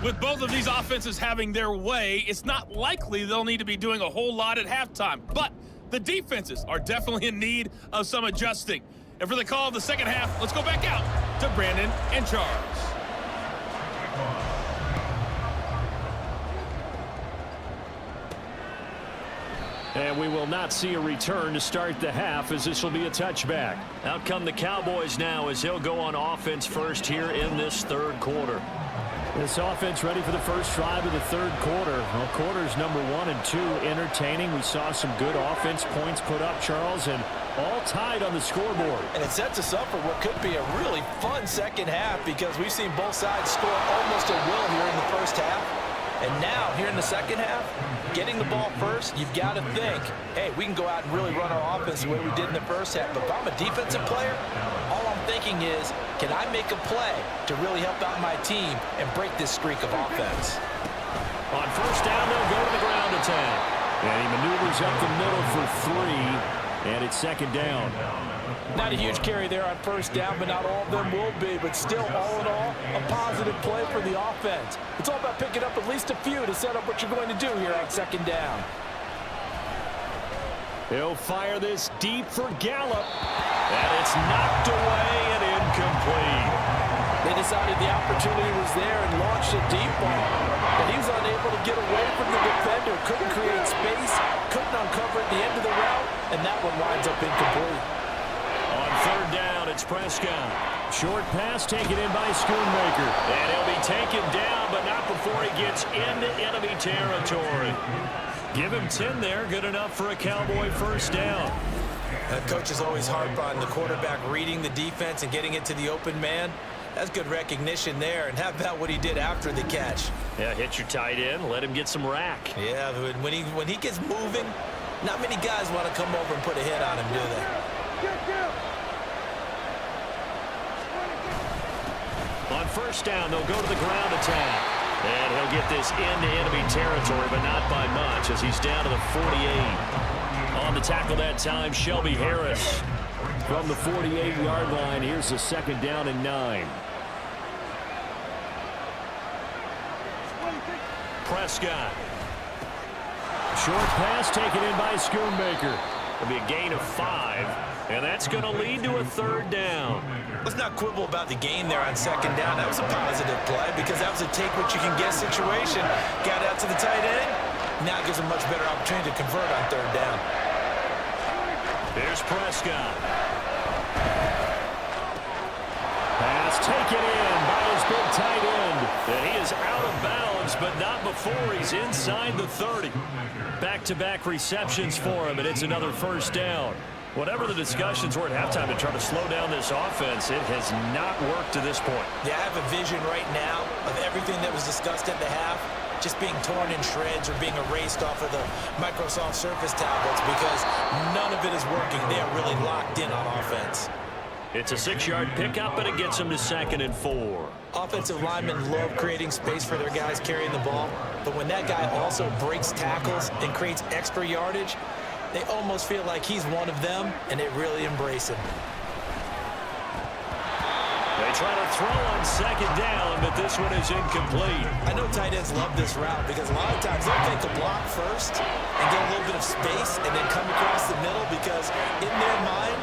With both of these offenses having their way, it's not likely they'll need to be doing a whole lot at halftime. But the defenses are definitely in need of some adjusting. And for the call of the second half, let's go back out to Brandon and Charles.
And we will not see a return to start the half, as this will be a touchback. Out come the Cowboys now as he'll go on offense first here in this third quarter. This offense ready for the first drive of the third quarter. Well, quarters number 1 and 2 entertaining. We saw some good offense points put up, Charles, and all tied on the scoreboard.
And it sets us up for what could be a really fun second half, because we've seen both sides score almost at will here in the first half. And now, here in the second half, getting the ball first, you've got to think, hey, we can go out and really run our offense the way we did in the first half. But if I'm a defensive player, all I'm thinking is, can I make a play to really help out my team and break this streak of offense?
On first down, they'll go to the ground attack. And he maneuvers up the middle for 3, and it's second down.
Not a huge carry there on first down, but not all of them will be. But still, all in all, a positive play for the offense. It's all about picking up at least a few to set up what you're going to do here on second down.
He'll fire this deep for Gallup. And it's knocked away and incomplete.
They decided the opportunity was there and launched a deep ball. But he was unable to get away from the defender. Couldn't create space. Couldn't uncover at the end of the route. And that one winds up incomplete.
On third down, it's Prescott. Short pass taken in by Schoonmaker. And he'll be taken down, but not before he gets into enemy territory. Give him 10 there. Good enough for a Cowboy first down.
Coaches always harp on the quarterback reading the defense and getting it to the open man. That's good recognition there. And how about what he did after the catch?
Yeah, hit your tight end. Let him get some rack.
Yeah, when he gets moving, not many guys want to come over and put a hit on him, do they?
On first down, they'll go to the ground attack. And he'll get this into enemy territory, but not by much, as he's down to the 48. On the tackle that time, Shelby Harris. From the 48-yard line, here's the second down and 9. Prescott. Short pass taken in by Schoonmaker. It'll be a gain of 5, and that's going to lead to a third down.
Let's not quibble about the gain there on second down. That was a positive play because that was a take-what-you-can-get situation. Got out to the tight end. Now it gives him a much better opportunity to convert on third down.
There's Prescott. Pass taken in by his big tight end. And he is out of bounds, but not before he's inside the 30. Back-to-back receptions for him, and it's another first down. Whatever the discussions were at halftime to try to slow down this offense, it has not worked to this point.
Yeah, I have a vision right now of everything that was discussed at the half just being torn in shreds or being erased off of the Microsoft Surface tablets because none of it is working. They are really locked in on offense.
It's a 6-yard pickup, but it gets them to 2nd and 4.
Offensive linemen love creating space for their guys carrying the ball, but when that guy also breaks tackles and creates extra yardage, they almost feel like he's one of them, and they really embrace him.
They try to throw on second down, but this one is incomplete.
I know tight ends love this route because a lot of times they'll take the block first and get a little bit of space and then come across the middle because in their mind,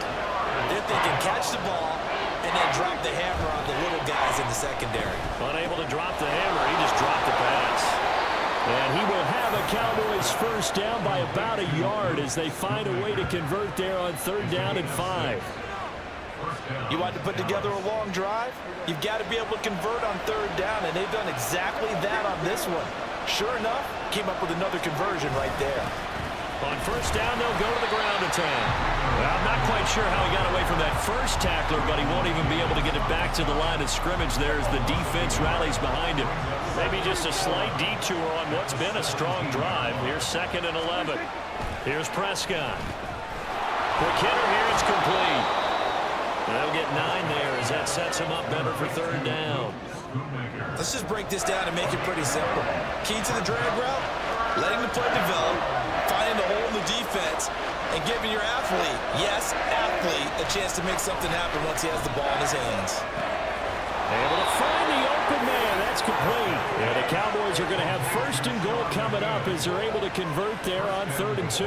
they're thinking catch the ball and then drop the hammer on the little guys in the secondary.
Unable to drop the hammer, he just dropped the pass. And he will have a Cowboys first down by about a yard as they find a way to convert there on third down and 5.
You want to put together a long drive? You've got to be able to convert on third down, and they've done exactly that on this one. Sure enough, came up with another conversion right there.
On first down, they'll go to the ground attack. Well, I'm not quite sure how he got away from that first tackler, but he won't even be able to get it back to the line of scrimmage there as the defense rallies behind him. Maybe just a slight detour on what's been a strong drive. Here's 2nd and 11. Here's Prescott. Quick hitter here, it's complete. They'll get 9 there as that sets him up better for 3rd down.
Let's just break this down and make it pretty simple. Key to the drag route, letting the play develop, finding the hole in the defense, and giving your athlete, yes, athlete, a chance to make something happen once he has the ball in his hands.
Able to find the open man. That's complete. And the Cowboys are going to have 1st and goal coming up as they're able to convert there on 3rd and 2.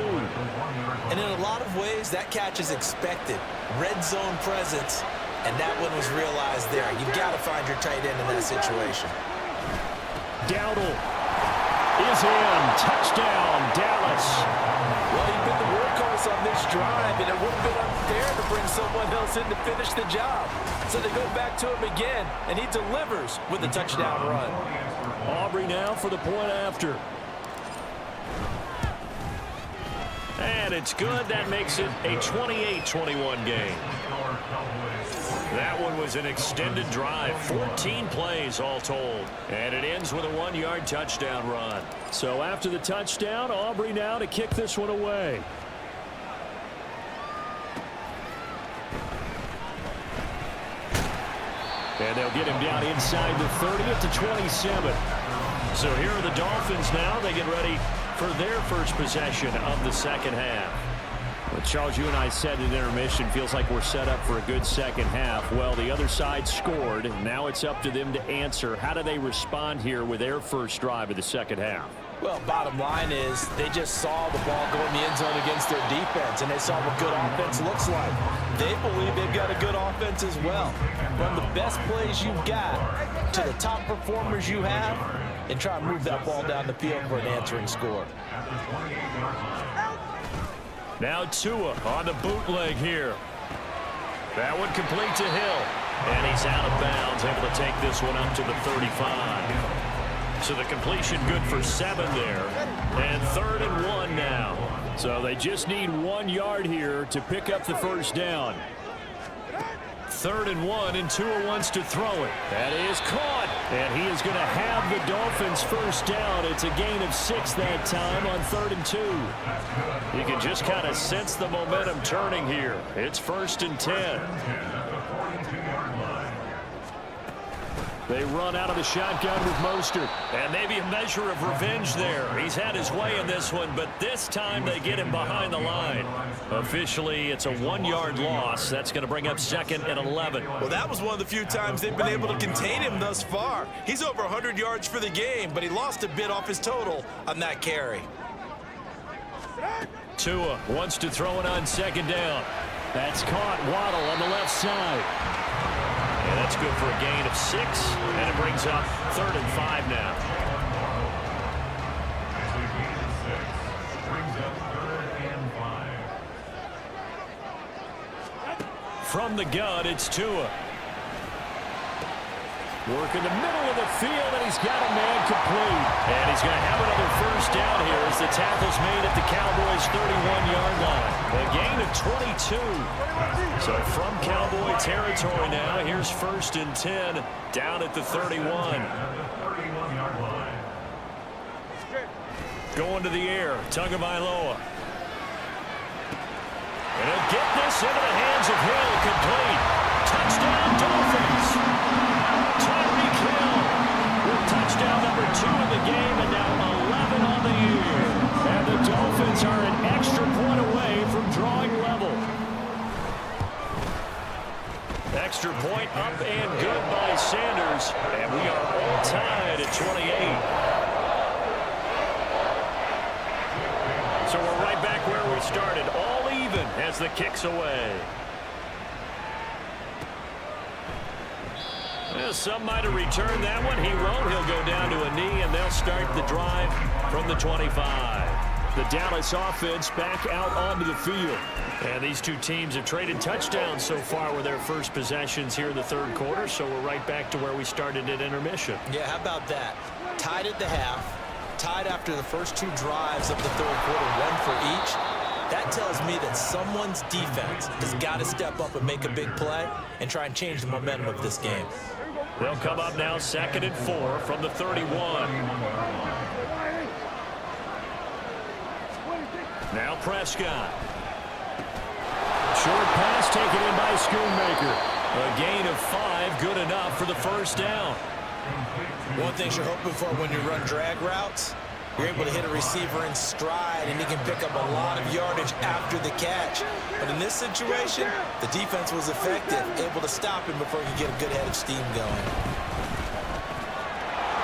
And in a lot of ways, that catch is expected. Red zone presence, and that one was realized there. You've got to find your tight end in that situation.
Dowdle is in. Touchdown, Dallas.
Well, he's been the workhorse on this drive, and it would have been unfair to bring someone else in to finish the job. So they go back to him again, and he delivers with a touchdown run.
Aubrey now for the point after. And it's good. That makes it a 28-21 game. That one was an extended drive, 14 plays all told. And it ends with a 1-yard touchdown run. So after the touchdown, Aubrey now to kick this one away. And they'll get him down inside the 30 at the 27. So here are the Dolphins now. They get ready for their first possession of the 2nd half. Well, Charles, you and I said in intermission, feels like we're set up for a good 2nd half. Well, the other side scored. Now it's up to them to answer. How do they respond here with their first drive of the 2nd half?
Well, bottom line is they just saw the ball go in the end zone against their defense, and they saw what good offense looks like. They believe they've got a good offense as well. Run the best plays you've got to the top performers you have, and try and move that ball down the field for an answering score.
Now Tua on the bootleg here. That one complete to Hill. And he's out of bounds, able to take this one up to the 35. So the completion good for 7 there. And 3rd and 1 now. So they just need 1 yard here to pick up the first down. 3rd and 1, and Tua wants to throw it. That is caught. And he is going to have the Dolphins first down. It's a gain of 6 that time on 3rd and 2. You can just kind of sense the momentum turning here. It's 1st and 10. They run out of the shotgun with Mostert. And maybe a measure of revenge there. He's had his way in this one, but this time they get him behind the line. Officially, it's a 1-yard loss. That's going to bring up 2nd and 11.
Well, that was one of the few times they've been able to contain him thus far. He's over 100 yards for the game, but he lost a bit off his total on that carry.
Tua wants to throw it on 2nd down. That's caught. Waddle on the left side. And that's good for a gain of 6, and it brings up 3rd and 5 now. From the gun, it's Tua. Work in the middle of the field, and he's got a man complete. And he's going to have another first down here as the tackle's made at the Cowboys' 31-yard line. A gain of 22. So from Cowboy territory now, here's 1st and 10 down at the 31. Going to the air, Tagovailoa. And he'll get this into the hands of Hill, complete. Touchdown, Dolphins. Tyreek Hill with touchdown number 2 in the game, and now 11 on the year. And the Dolphins are an extra point away from drawing level. Extra point up and good by Sanders, and we are all tied at 28. So we're right back where we started, all even as the kick's away. Well, some might have returned that one. He won't. He'll go down to a knee, and they'll start the drive from the 25. The Dallas offense back out onto the field. And these two teams have traded touchdowns so far with their first possessions here in the 3rd quarter, so we're right back to where we started at intermission.
Yeah, how about that? Tied at the half. tied after the first 2 drives of the third quarter, 1 for each. That tells me that someone's defense has got to step up and make a big play and try and change the momentum of this game.
They'll come up now 2nd and 4 from the 31. Now Prescott. Short pass taken in by Schoonmaker. A gain of 5, good enough for the first down.
One thing you're hoping for when you run drag routes, you're able to hit a receiver in stride, and he can pick up a lot of yardage after the catch. But in this situation, the defense was effective, able to stop him before he could get a good head of steam going.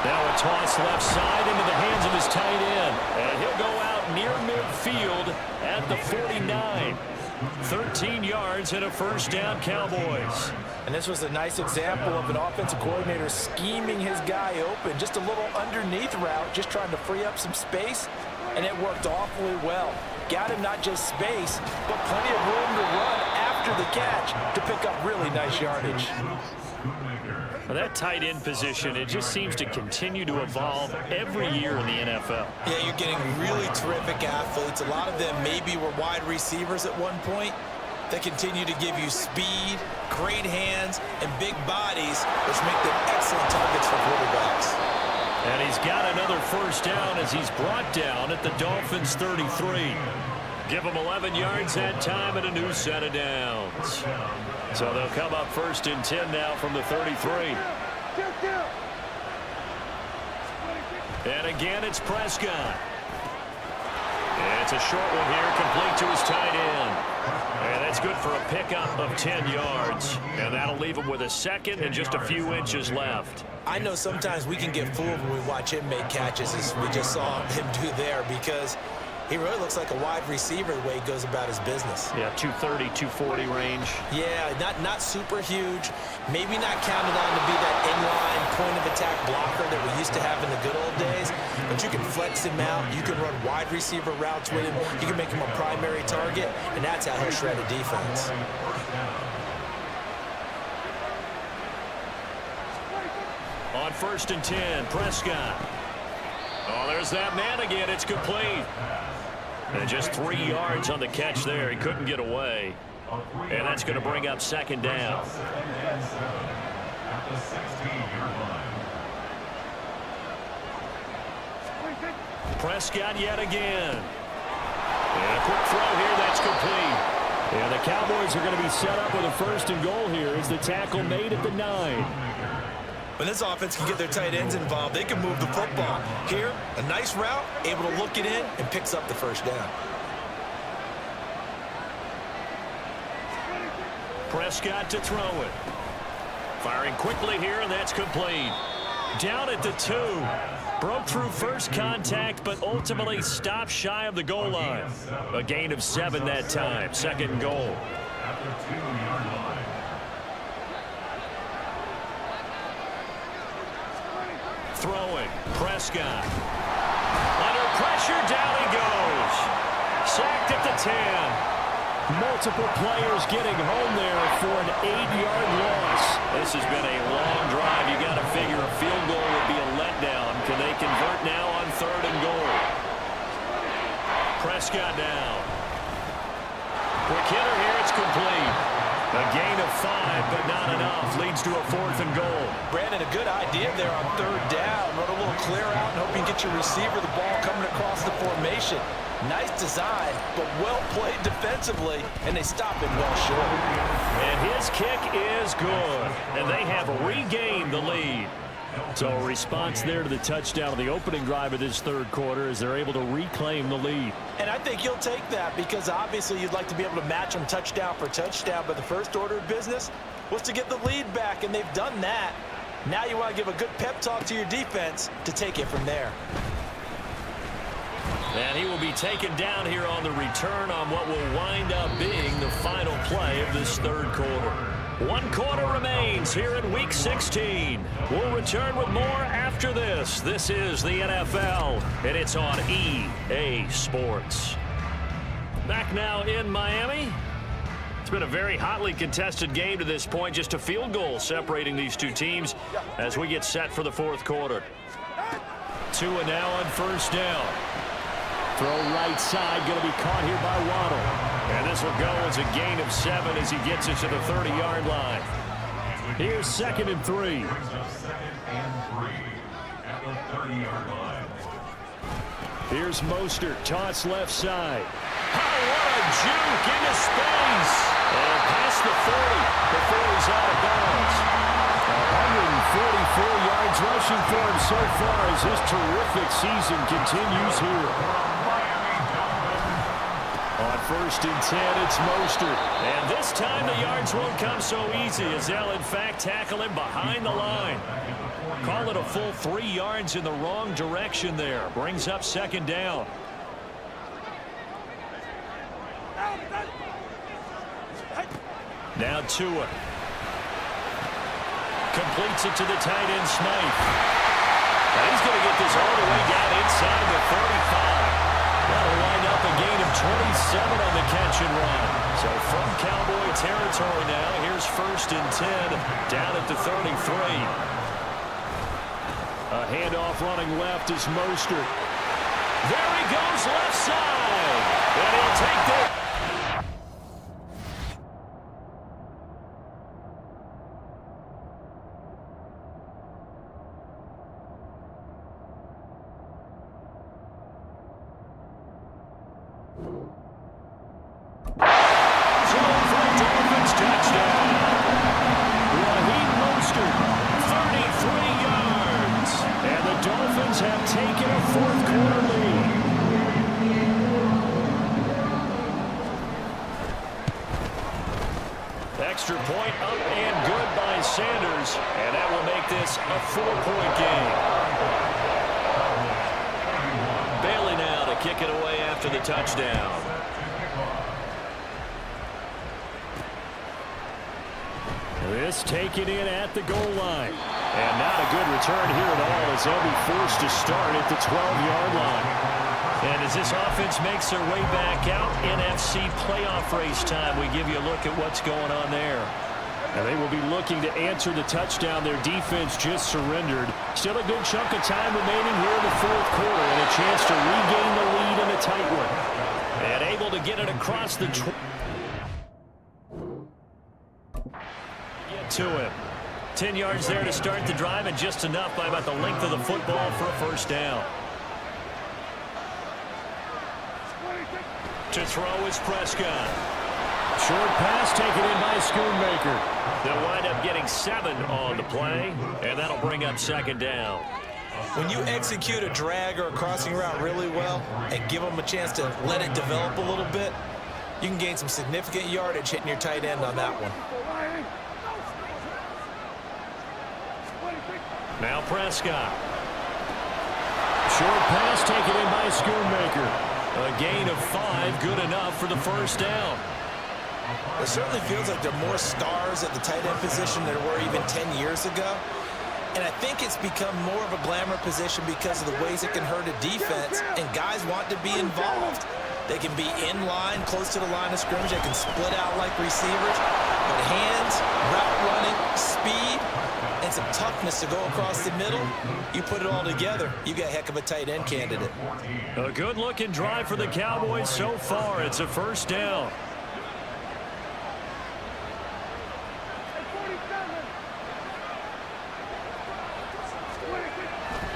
Now a toss left side into the hands of his tight end. And he'll go out near midfield at the 49. 13 yards and a first down, Cowboys.
And this was a nice example of an offensive coordinator scheming his guy open. Just a little underneath route, just trying to free up some space, and it worked awfully well. Got him not just space, but plenty of room to run after the catch to pick up really nice yardage.
Well, that tight end position, it just seems to continue to evolve every year in the NFL.
Yeah, you're getting really terrific athletes. A lot of them maybe were wide receivers at one point. They continue to give you speed, great hands, and big bodies, which make them excellent targets for quarterbacks.
And he's got another first down as he's brought down at the Dolphins' 33. Give him 11 yards that time and a new set of downs. So they'll come up 1st and 10 now from the 33. And again, it's Prescott. And it's a short one here, complete to his tight end. And that's good for a pickup of 10 yards. And that'll leave him with a second and just a few inches left.
I know sometimes we can get fooled when we watch him make catches, as we just saw him do there, because he really looks like a wide receiver the way he goes about his business.
Yeah, 230, 240 range.
Yeah, not super huge. Maybe not counted on to be that inline point-of-attack blocker that we used to have in the good old days. But you can flex him out. You can run wide receiver routes with him. You can make him a primary target, and that's how he'll shred a defense.
On 1st and 10, Prescott. Oh, there's that man again. It's complete. And just 3 yards on the catch there. He couldn't get away. And that's going to bring up 2nd down. Prescott yet again. And a quick throw here. That's complete. And the Cowboys are going to be set up with a 1st and goal here as the tackle made at the 9.
When this offense can get their tight ends involved, they can move the football. Here, a nice route, able to look it in, and picks up the first down.
Prescott to throw it. Firing quickly here, and that's complete. Down at the 2. Broke through first contact, but ultimately stopped shy of the goal line. A gain of 7 that time. 2nd and goal. Throwing. Prescott. Under pressure, down he goes. Sacked at the 10. Multiple players getting home there for an 8-yard loss. This has been a long drive. You got to figure a field goal would be a letdown. Can they convert now on 3rd and goal? Prescott down. Quick hitter here. It's complete. A gain of 5, but not enough. Leads to a 4th and goal.
Brandon, a good idea there on 3rd down. Run a little clear out and hope you can get your receiver the ball coming across the formation. Nice design, but well played defensively, and they stop it well short.
And his kick is good, and they have regained the lead. So a response there to the touchdown of the opening drive of this 3rd quarter as they're able to reclaim the lead.
And I think you'll take that because obviously you'd like to be able to match them touchdown for touchdown, but the first order of business was to get the lead back, and they've done that. Now you want to give a good pep talk to your defense to take it from there.
And he will be taken down here on the return on what will wind up being the final play of this 3rd quarter. 1 quarter remains here in Week 16. We'll return with more after this. This is the NFL, and it's on EA Sports. Back now in Miami. It's been a very hotly contested game to this point. Just a field goal separating these two teams as we get set for the 4th quarter. Tua now on first down. Throw right side, going to be caught here by Waddle. And this will go as a gain of 7 as he gets it to the 30-yard line. Here's 2nd and 3.
Brings up 2nd and 3 at the 30-yard line.
Here's Mostert, toss left side. Oh, what a juke into space. And past the 40 before he's out of bounds. 144 yards rushing for him so far as this terrific season continues here. On 1st and 10, it's Mostert. And this time the yards won't come so easy as they'll in fact tackle him behind the line. Call it a full 3 yards in the wrong direction there. Brings up 2nd down. Now Tua. Completes it to the tight end, Smythe. And he's going to get this all the way down inside the 35. That'll wind up a gain of 27 on the catch and run. So from Cowboy territory now, here's 1st and 10 down at the 33. A handoff running left is Mostert. There he goes left side. And he'll take that. Dolphins have taken a 4th quarter lead. Extra point up and good by Sanders, and that will make this a 4-point game. Bailey now to kick it away after the touchdown. This taken in at the goal line. And not a good return here at all as they'll be forced to start at the 12-yard line. And as this offense makes their way back out, NFC playoff race time, we give you a look at what's going on there. And they will be looking to answer the touchdown their defense just surrendered. Still a good chunk of time remaining here in the 4th quarter and a chance to regain the lead in a tight one. And able to get it across the get to him. 10 yards there to start the drive, and just enough by about the length of the football for a 1st down. To throw is Prescott. Short pass taken in by Schoonmaker. They'll wind up getting 7 on the play, and that'll bring up 2nd down.
When you execute a drag or a crossing route really well and give them a chance to let it develop a little bit, you can gain some significant yardage hitting your tight end on that one.
Now Prescott. Short pass taken in by Schoonmaker. A gain of 5, good enough for the 1st down.
It certainly feels like there are more stars at the tight end position than there were even 10 years ago. And I think it's become more of a glamour position because of the ways it can hurt a defense, and guys want to be involved. They can be in line, close to the line of scrimmage. They can split out like receivers. But hands, route running, speed, and some toughness to go across the middle, you put it all together, you got a heck of a tight end candidate.
A good-looking drive for the Cowboys so far. It's a 1st down.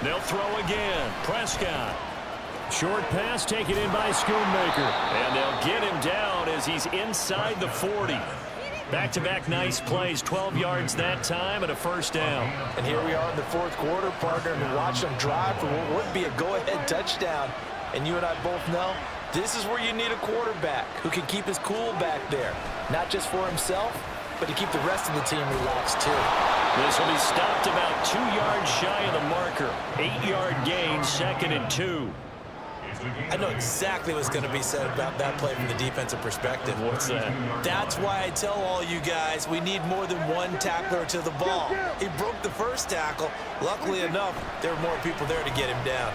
They'll throw again. Prescott. Short pass taken in by Schoonmaker. And they'll get him down as he's inside the 40. Back-to-back nice plays, 12 yards that time, and a 1st down.
And here we are in the 4th quarter, partner, and watch them drive for what would be a go-ahead touchdown. And you and I both know this is where you need a quarterback who can keep his cool back there. Not just for himself, but to keep the rest of the team relaxed, too.
This will be stopped about 2 yards shy of the marker. 8-yard gain, 2nd and 2.
I know exactly what's going to be said about that play from the defensive perspective.
What's that?
That's why I tell all you guys we need more than one tackler to the ball. He broke the 1st tackle. Luckily enough, there were more people there to get him down.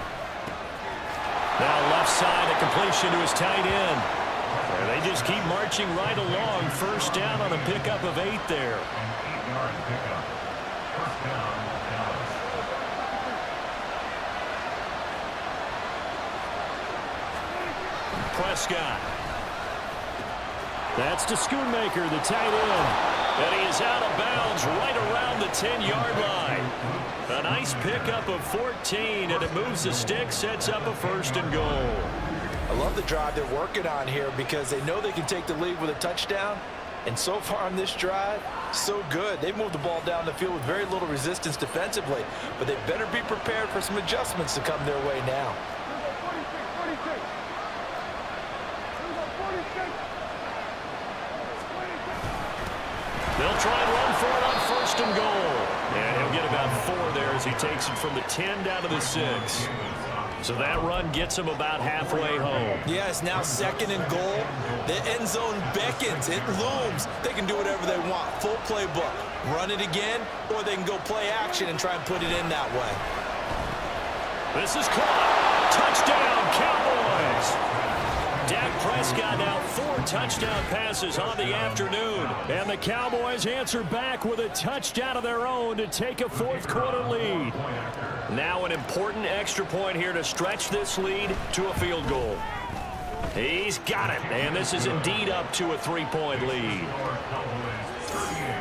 Now left side, a completion to his tight end. And they just keep marching right along. 1st down on a pickup of 8 there. Prescott. That's to Schoonmaker, the tight end. And he is out of bounds right around the 10-yard line. A nice pickup of 14, and it moves the stick, sets up a 1st and goal.
I love the drive they're working on here because they know they can take the lead with a touchdown. And so far on this drive, so good. They've moved the ball down the field with very little resistance defensively, but they better be prepared for some adjustments to come their way now.
They'll try and run for it on 1st and goal. And he'll get about 4 there as he takes it from the 10 down to the 6. So that run gets him about halfway home.
Yeah, it's now 2nd and goal. The end zone beckons. It looms. They can do whatever they want. Full playbook. Run it again, or they can go play action and try and put it in that way.
This is caught. Touchdown, Cowboys. Dak Prescott now 4 touchdown passes on the afternoon. And the Cowboys answer back with a touchdown of their own to take a 4th quarter lead. Now an important extra point here to stretch this lead to a field goal. He's got it. And this is indeed up to a 3-point lead.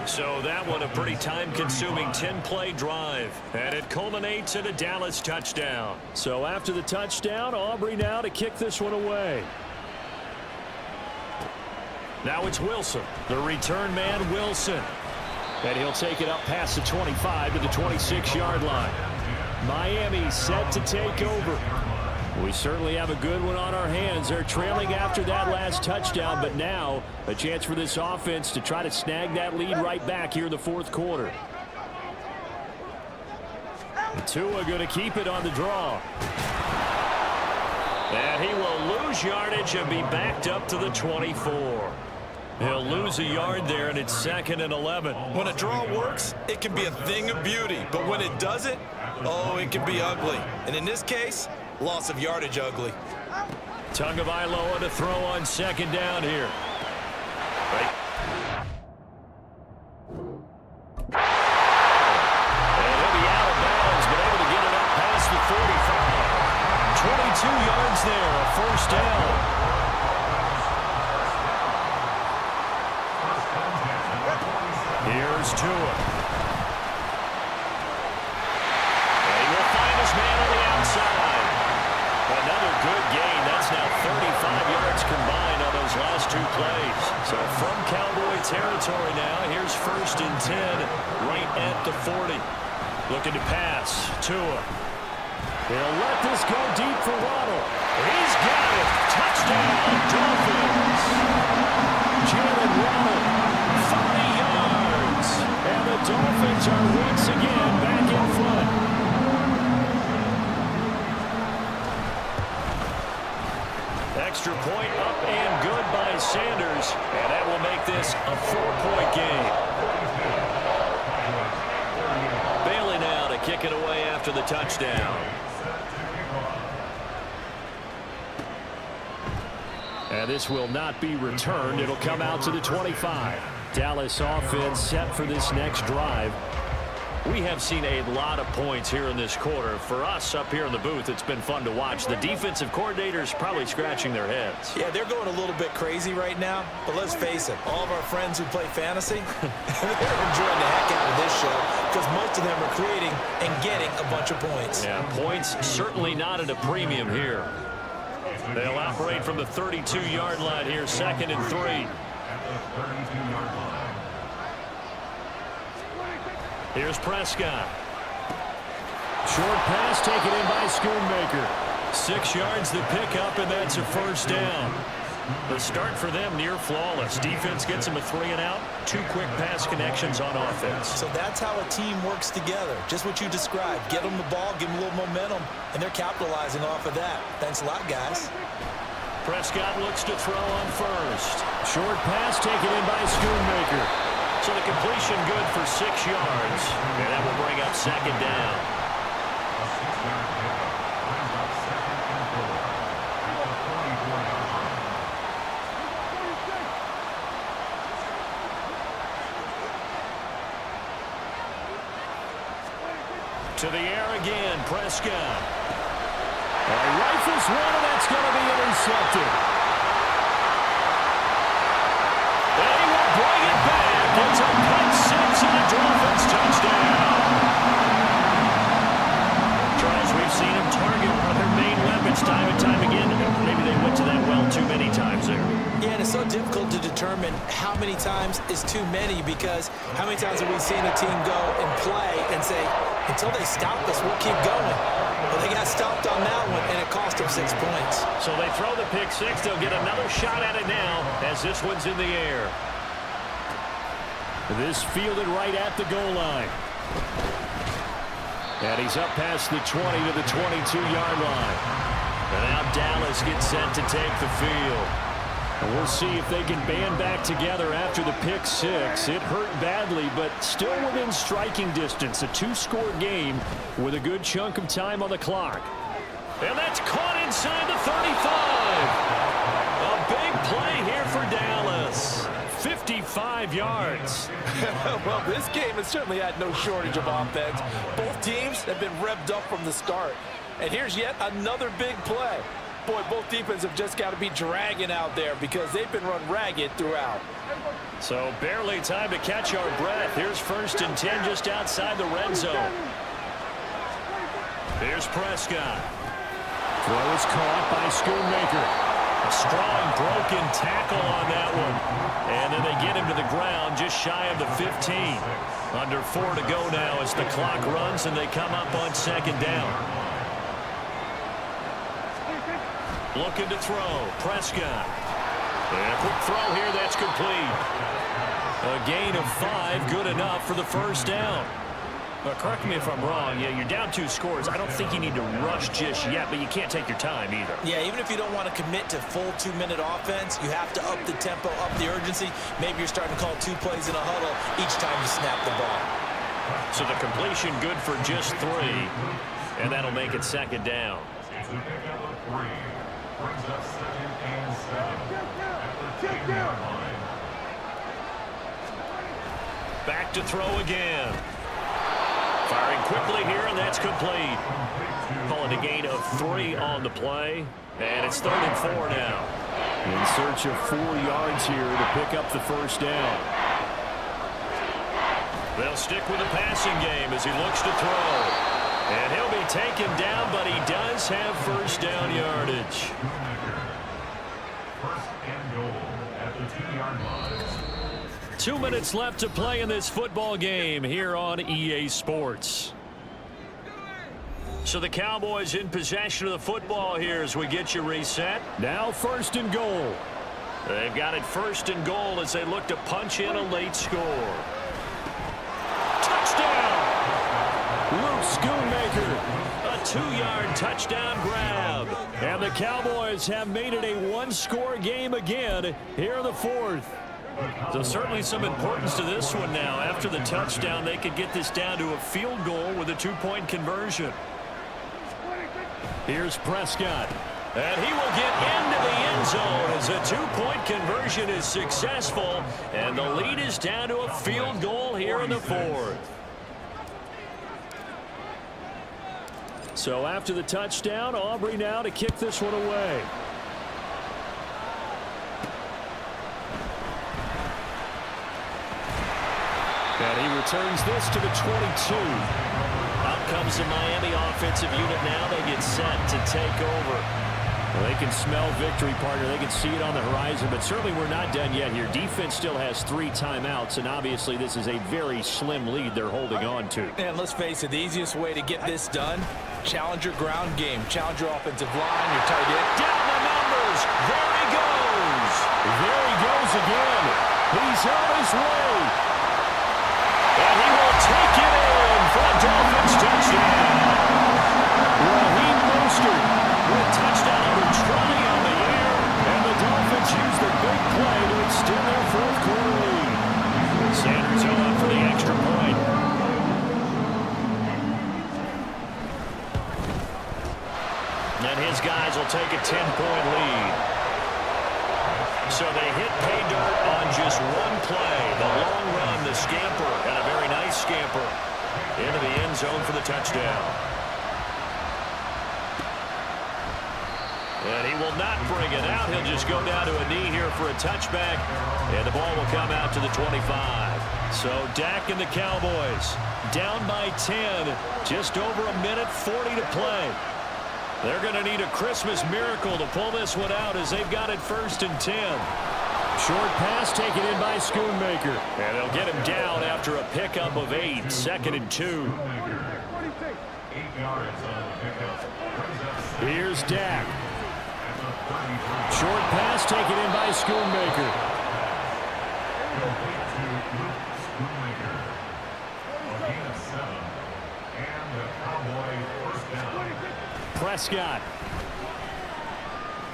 So that one a pretty time-consuming 10-play drive. And it culminates in a Dallas touchdown. So after the touchdown, Aubrey now to kick this one away. Now it's Wilson, the return man Wilson. And he'll take it up past the 25 to the 26-yard line. Miami set to take over. We certainly have a good one on our hands. They're trailing after that last touchdown, but now a chance for this offense to try to snag that lead right back here in the 4th quarter. And Tua going to keep it on the draw. And he will lose yardage and be backed up to the 24. He'll lose a yard there, and it's 2nd and 11.
When a draw works, it can be a thing of beauty. But when it doesn't, oh, it can be ugly. And in this case, loss of yardage ugly.
Tagovailoa to throw on 2nd down here. Right. And he'll be out of bounds, but able to get it up past the 45. 22 yards there, a 1st down. Here's Tua. And he will find his man on the outside. Another good gain. That's now 35 yards combined on those last 2 plays. So from Cowboy territory now, here's 1st and 10 right at the 40. Looking to pass. Tua. They'll let this go deep for Waddle. He's got it. Touchdown, Dolphins. Jalen Waddle, 40 yards. And the Dolphins are once again back in front. Extra point up and good by Sanders. And that will make this a 4-point game. Bailey now to kick it away after the touchdown. And this will not be returned. It'll come out to the 25. Dallas offense set for this next drive. We have seen a lot of points here in this quarter. For us up here in the booth, it's been fun to watch. The defensive coordinators probably scratching their heads.
Yeah, they're going a little bit crazy right now. But let's face it, all of our friends who play fantasy, they're enjoying the heck out of this show because most of them are creating and getting a bunch of points.
Yeah, points certainly not at a premium here. They'll operate from the 32-yard line here, 2nd and 3.
At the 32-yard line.
Here's Prescott. Short pass taken in by Schoonmaker. 6 yards the pickup, and that's a 1st down. The start for them near flawless. Defense gets them a 3-and-out. 2 quick pass connections on offense.
So that's how a team works together. Just what you described. Get them the ball, give them a little momentum, and they're capitalizing off of that. Thanks a lot, guys.
Prescott looks to throw on 1st. Short pass taken in by Schoonmaker. So the completion good for 6 yards. And that will bring up 2nd down.
A 6-yard pickup brings up 2nd and 4 at the 44-yard line.
To the air again, Prescott. Rifles one, and that's going to be intercepted.
difficult to determine how many times is too many, because how many times have we seen a team go and play and say, until they stop us, we'll keep going. Well, they got stopped on that one, and it cost them 6 points.
So they throw the pick six. They'll get another shot at it now as this one's in the air. This fielded right at the goal line. And he's up past the 20 to the 22-yard line. And now Dallas gets set to take the field. And we'll see if they can band back together after the pick six. It hurt badly, but still within striking distance. A two-score game with a good chunk of time on the clock. And that's caught inside the 35. A big play here for Dallas. 55 yards.
Well, this game has certainly had no shortage of offense. Both teams have been revved up from the start. And here's yet another big play. Boy, both defenses have just got to be dragging out there because they've been run ragged throughout.
So barely time to catch our breath. Here's 1st and 10 just outside the red zone. Here's Prescott. Throw is caught by Schoonmaker. A strong broken tackle on that one. And then they get him to the ground just shy of the 15. Under 4 to go now as the clock runs and they come up on 2nd down. Looking to throw. Prescott. And a quick throw here. That's complete. A gain of 5. Good enough for the 1st down. Correct me if I'm wrong. Yeah, you're down 2 scores. I don't think you need to rush just yet, but you can't take your time either.
Yeah, even if you don't want to commit to full 2-minute offense, you have to up the tempo, up the urgency. Maybe you're starting to call 2 plays in a huddle each time you snap the ball.
So the completion good for just 3, and that'll make it 2nd down.
Brings up 2nd and 7 at the 10-yard line.
Back to throw again. Firing quickly here, and that's complete. Calling a gain of 3 on the play, and it's 3rd and 4 now. In search of 4 yards here to pick up the 1st down. They'll stick with the passing game as he looks to throw. And he'll be taken down, but he does have 1st down yardage.
1st and goal at the 2-yard line.
2 minutes left to play in this football game here on EA Sports. So the Cowboys in possession of the football here as we get you reset. Now 1st and goal. They've got it 1st and goal as they look to punch in a late score. Touchdown! Luke Schoonmaker, a 2-yard touchdown grab. And the Cowboys have made it a 1-score game again here in the 4th. So certainly some importance to this one now. After the touchdown, they could get this down to a field goal with a 2-point conversion. Here's Prescott. And he will get into the end zone as a 2-point conversion is successful. And the lead is down to a field goal here in the 4th. So after the touchdown, Aubrey now to kick this one away. And he returns this to the 22. Out comes the Miami offensive unit now. They get set to take over. Well, they can smell victory, partner. They can see it on the horizon, but certainly we're not done yet here. Defense still has 3 timeouts, and obviously this is a very slim lead they're holding on to.
And let's face it, the easiest way to get this done, challenge your ground game. Challenge your offensive line, your tight end.
Down the numbers. There he goes. There he goes again. He's on his way. And he will take it in for a Dolphins touchdown. Raheem Mostert with touchdown number 20 on the air. And the Dolphins use the big play to extend their 4th quarter lead. Sanders on for the extra point. And his guys will take a 10-point lead. So they hit pay dirt on just 1 play. The long run, the scamper, and a very nice scamper into the end zone for the touchdown. And he will not bring it out. He'll just go down to a knee here for a touchback. And the ball will come out to the 25. So Dak and the Cowboys down by 10. Just over a minute 40 to play. They're going to need a Christmas miracle to pull this one out as they've got it 1st and 10. Short pass taken in by Schoonmaker. And they'll get him down after a pickup of 8. 2nd and 2.
8 yards on the pickup.
Here's Dak. Short pass taken in by Schoonmaker. Prescott.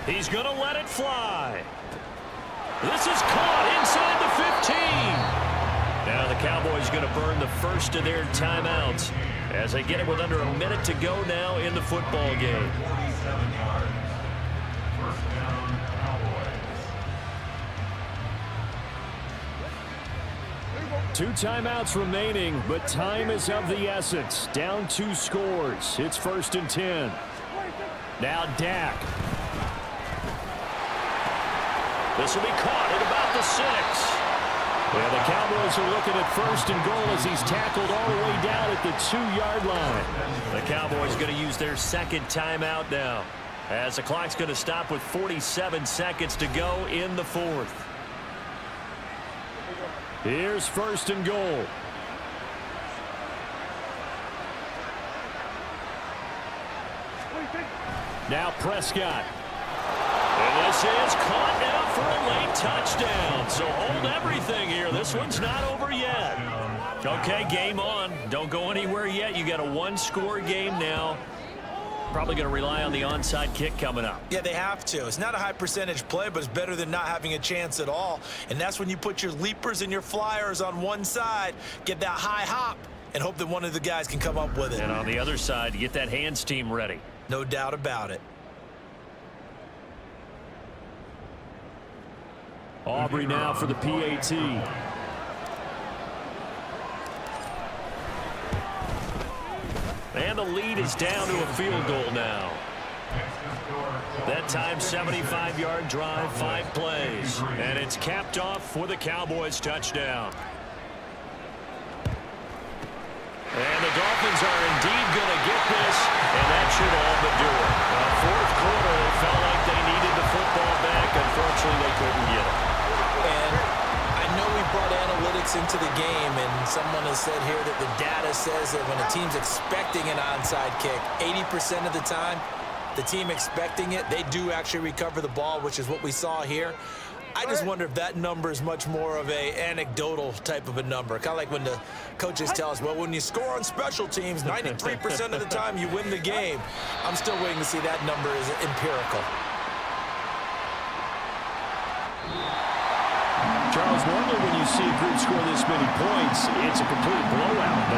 He's going to let it fly. This is caught inside the 15. Now the Cowboys going to burn the first of their timeouts as they get it with under a minute to go now in the football game.
47 yards. First down, Cowboys.
2 timeouts remaining, but time is of the essence. Down 2 scores. It's 1st and 10. Now Dak. This will be caught at about the 6. Yeah, the Cowboys are looking at 1st and goal as he's tackled all the way down at the 2-yard line. The Cowboys going to use their 2nd timeout now, as the clock's going to stop with 47 seconds to go in the 4th. Here's 1st and goal. Now Prescott. And this is caught now for a late touchdown. So hold everything here. This one's not over yet. Okay, game on. Don't go anywhere yet. You got a 1-score game now. Probably going to rely on the onside kick coming up.
Yeah, they have to. It's not a high percentage play, but it's better than not having a chance at all. And that's when you put your leapers and your flyers on one side, get that high hop, and hope that one of the guys can come up with it.
And on the other side, get that hands team ready.
No doubt about it.
Aubrey now for the PAT. And the lead is down to a field goal now. That time, 75-yard drive, 5 plays. And it's capped off for the Cowboys touchdown. And the Dolphins are indeed going to get this, and that should all but do it. Fourth quarter, it felt like they needed the football back. Unfortunately, they couldn't get it.
And I know we brought analytics into the game, and someone has said here that the data says that when a team's expecting an onside kick, 80% of the time, the team expecting it, they do actually recover the ball, which is what we saw here. I just wonder if that number is much more of a anecdotal type of a number. Kind of like when the coaches tell us, well, when you score on special teams, 93% of the time you win the game. I'm still waiting to see that number is empirical.
Charles, normally when you see a group score this many points, it's a complete blowout. But